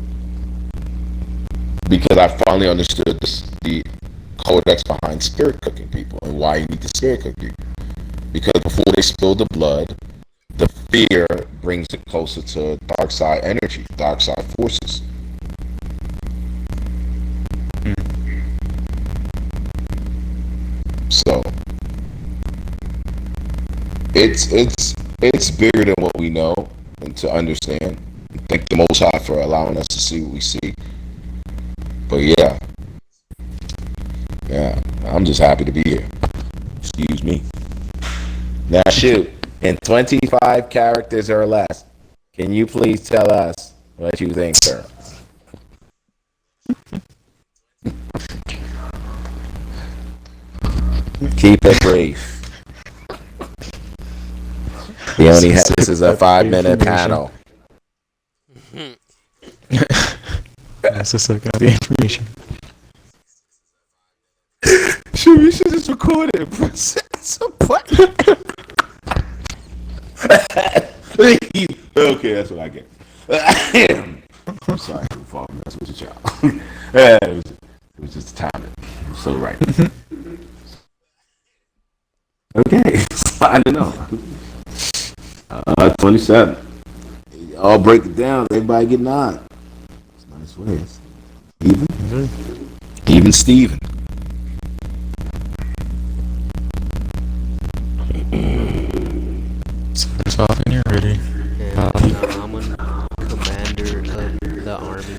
[SPEAKER 1] Because I finally understood the codex behind spirit cooking people and why you need to spirit cook people. Because before they spill the blood, the fear brings it closer to dark side energy, dark side forces. So it's bigger than what we know and to understand. Thank the Most High for allowing us to see what we see. But yeah, I'm just happy to be here. Excuse me. Now shoot, in 25 characters or less, can you please tell us what you think, sir? Keep it brief. This is a 5-minute panel.
[SPEAKER 2] That's just like the information.
[SPEAKER 1] Shoot, you should just record it and press some button. Okay, that's what I get. I'm sorry for messing with your child. It was just timing. So right. Okay, sliding on. 27. I'll break it down. Everybody get 9. It's nice ways. Even Steven.
[SPEAKER 2] Starts off when you're ready.
[SPEAKER 5] And Naaman, commander of the army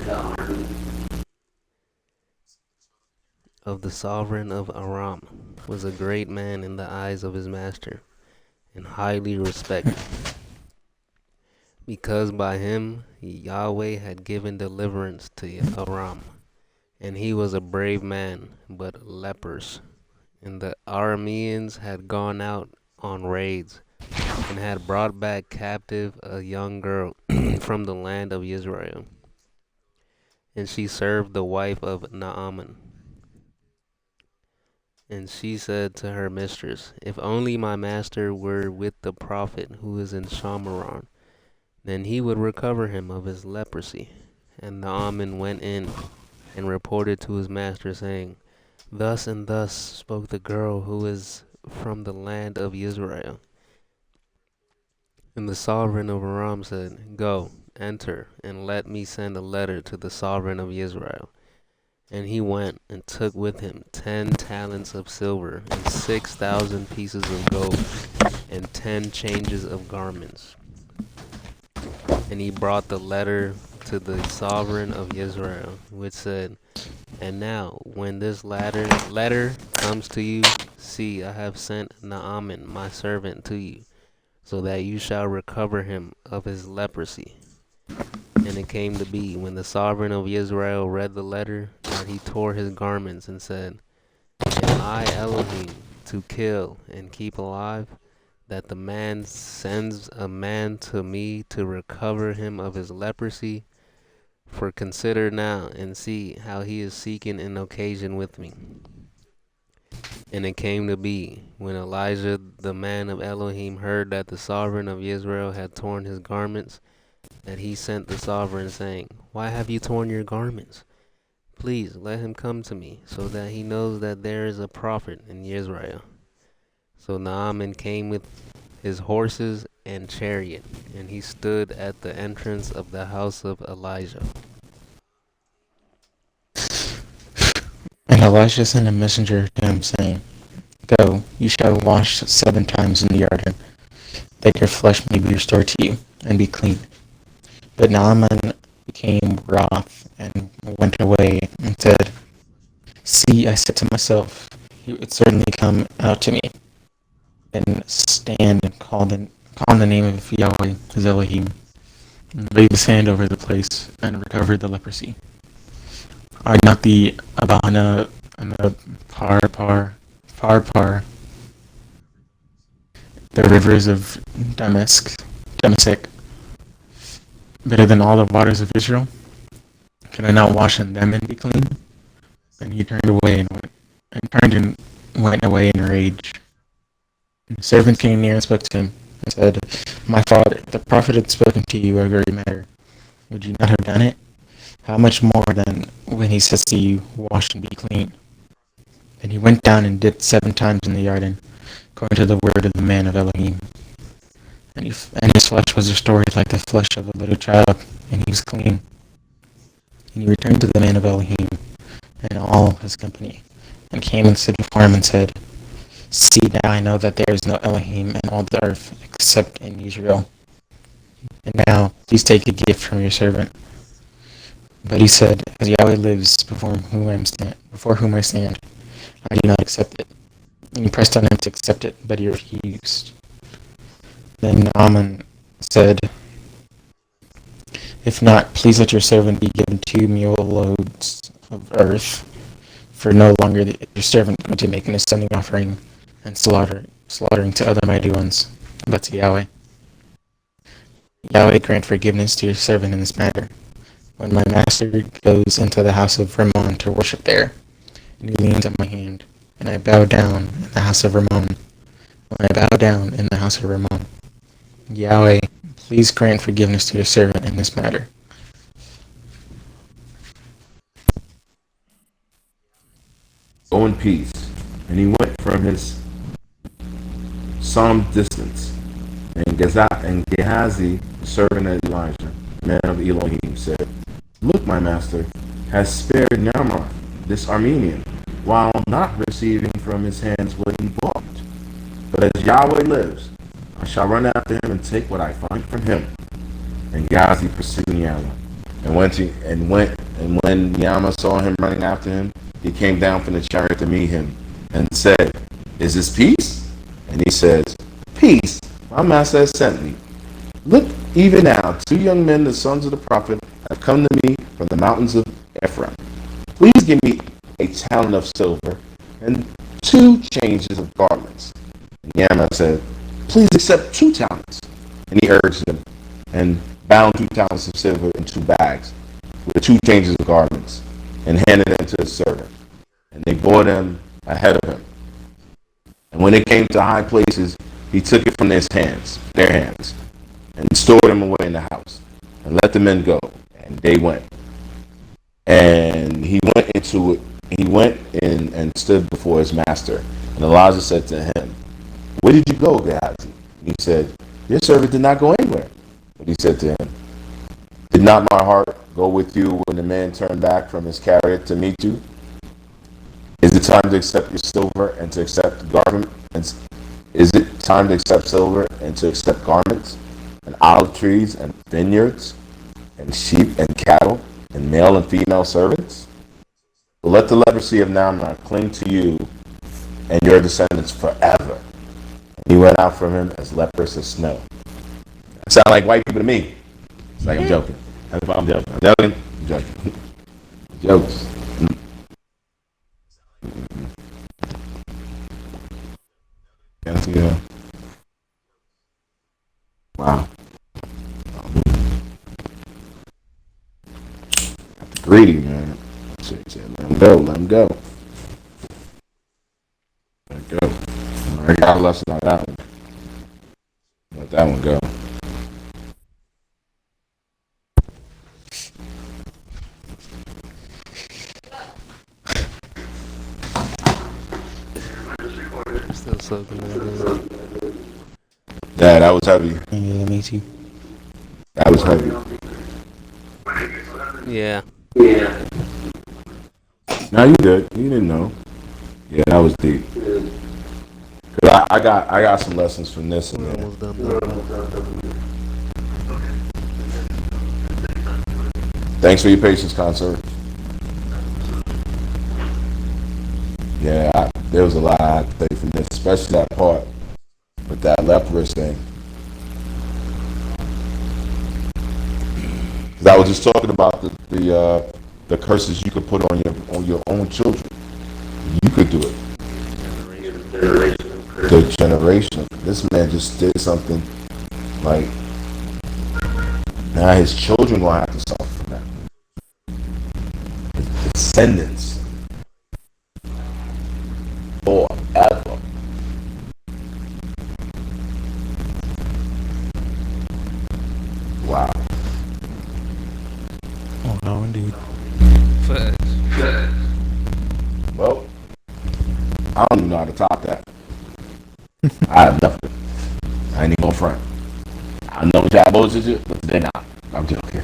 [SPEAKER 5] of the sovereign of Aram, was a great man in the eyes of his master, and highly respected, because by him Yahweh had given deliverance to Aram, and he was a brave man, but lepers. And the Arameans had gone out on raids, and had brought back captive a young girl from the land of Israel. And she served the wife of Naaman. And she said to her mistress, if only my master were with the prophet who is in Shamaron, then he would recover him of his leprosy. And Naaman went in and reported to his master, saying, thus and thus spoke the girl who is from the land of Israel. And the sovereign of Aram said, go, enter, and let me send a letter to the sovereign of Israel. And he went and took with him 10 talents of silver, and 6,000 pieces of gold, and 10 changes of garments. And he brought the letter to the sovereign of Israel, which said, and now, when this letter comes to you, see, I have sent Naaman, my servant, to you, so that you shall recover him of his leprosy. And it came to be, when the sovereign of Israel read the letter, that he tore his garments and said, am I Elohim to kill and keep alive, that the man sends a man to me to recover him of his leprosy? For consider now and see how he is seeking an occasion with me. And it came to be, when Elijah the man of Elohim heard that the sovereign of Israel had torn his garments, that he sent the sovereign, saying, Why have you torn your garments? Please let him come to me, so that he knows that there is a prophet in Israel. So Naaman came with his horses and chariot, and he stood at the entrance of the house of Elijah.
[SPEAKER 2] And Elisha sent a messenger to him, saying, Go, you shall wash 7 times in the Jordan, that your flesh may be restored to you, and be clean. But Naaman became wroth, and went away, and said, See, I said to myself, he would certainly come out to me, and stand and call on the name of Yahweh, his Elohim, and laid his hand over the place, and recovered the leprosy. Are not the Abana and the Parpar, the rivers of Damascus, better than all the waters of Israel? Can I not wash in them and be clean? Then he turned and went away in rage. And the servant came near and spoke to him, and said, My father, the prophet had spoken to you a very matter. Would you not have done it? How much more then, when he says to you, Wash and be clean? Then he went down and dipped 7 times in the Jordan, according to the word of the man of Elohim. And his flesh was restored like the flesh of a little child, and he was clean. And he returned to the man of Elohim and all his company, and came and stood before him and said, See, now I know that there is no Elohim in all the earth except in Israel. And now please take a gift from your servant. But he said, As Yahweh lives before whom I stand, I do not accept it. And he pressed on him to accept it, but he refused. Then Naaman said, If not, please let your servant be given 2 mule loads of earth, for no longer is your servant going to make an ascending offering and slaughtering to other mighty ones, but to Yahweh. Yahweh grant forgiveness to your servant in this matter. When my master goes into the house of Rimmon to worship there, and he leans on my hand, and I bow down in the house of Rimmon, Yahweh, please grant forgiveness to your servant in this matter.
[SPEAKER 1] Go in peace. And he went from his some distance. And Gehazi, the servant of Elijah, man of Elohim, said, Look, my master has spared Naaman, this Armenian, while not receiving from his hands what he bought. But as Yahweh lives, I shall run after him and take what I find from him. And Gehazi pursued Naaman, and when Naaman saw him running after him, he came down from the chariot to meet him, and said, Is this peace? And he says, Peace, my master has sent me. Look, even now, 2 young men, the sons of the prophet, have come to me from the mountains of Ephraim. Please give me a talent of silver and 2 changes of garments. And Naaman said, Please accept 2 talents. And he urged them, and bound 2 talents of silver in 2 bags, with 2 changes of garments, and handed them to his servant. And they bore them ahead of him. And when they came to high places, he took it from their hands, and stored them away in the house, and let the men go. And they went. And he went in and stood before his master. And Elijah said to him, Where did you go, Gehazi? And he said, Your servant did not go anywhere. But he said to him, Did not my heart go with you when the man turned back from his chariot to meet you? Is it time to accept your silver and to accept garments? Is it time to accept silver and to accept garments, and olive trees and vineyards, and sheep and cattle, and male and female servants? But let the leprosy of Naaman cling to you and your descendants forever. And he went out from him as leprous as snow. That sound like white people to me. It's like I'm joking. I'm joking. Jokes. greedy, man. Shit, let him go. Let him go. Let him go. I got a lesson on that one. Let that one go.
[SPEAKER 5] Still soaking that in.
[SPEAKER 1] Yeah, that was heavy.
[SPEAKER 2] Yeah, me too.
[SPEAKER 1] That was heavy.
[SPEAKER 5] Yeah.
[SPEAKER 1] No, you did. You didn't know. Yeah, that was deep. Cause I got some lessons from this and
[SPEAKER 5] We're
[SPEAKER 1] that.
[SPEAKER 5] almost done though.
[SPEAKER 1] Thanks for your patience, concert. Yeah, there was a lot I had to take from this, especially that part with that leprous thing. Cause I was just talking about the curses you could put on your own children. You could do it. The generation. This man just did something like now his children will have to suffer from that. His descendants forever. Wow.
[SPEAKER 2] Oh no, indeed.
[SPEAKER 5] Facts.
[SPEAKER 1] Well, I don't even know how to top that. I have nothing. I ain't even gonna front. I know what y'all boys is, but they're not. I'm joking.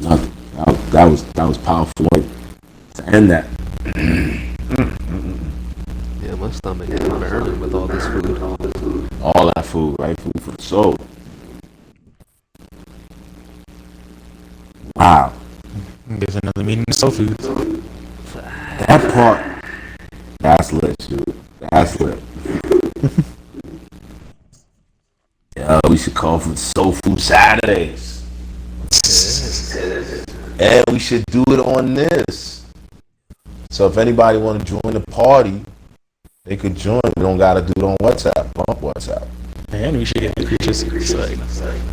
[SPEAKER 1] Nothing. That was powerful to end that.
[SPEAKER 5] Yeah, my stomach is burning with all this food.
[SPEAKER 1] All that food, right? Food for the soul. Wow.
[SPEAKER 2] There's another meaning to soul food.
[SPEAKER 1] That part, that's lit, dude. That's lit. Yeah, we should call for Soul Food Saturdays. And we should do it on this. So if anybody want to join the party, they could join. We don't got to do it on WhatsApp. Bump WhatsApp.
[SPEAKER 2] And we should get the creatures.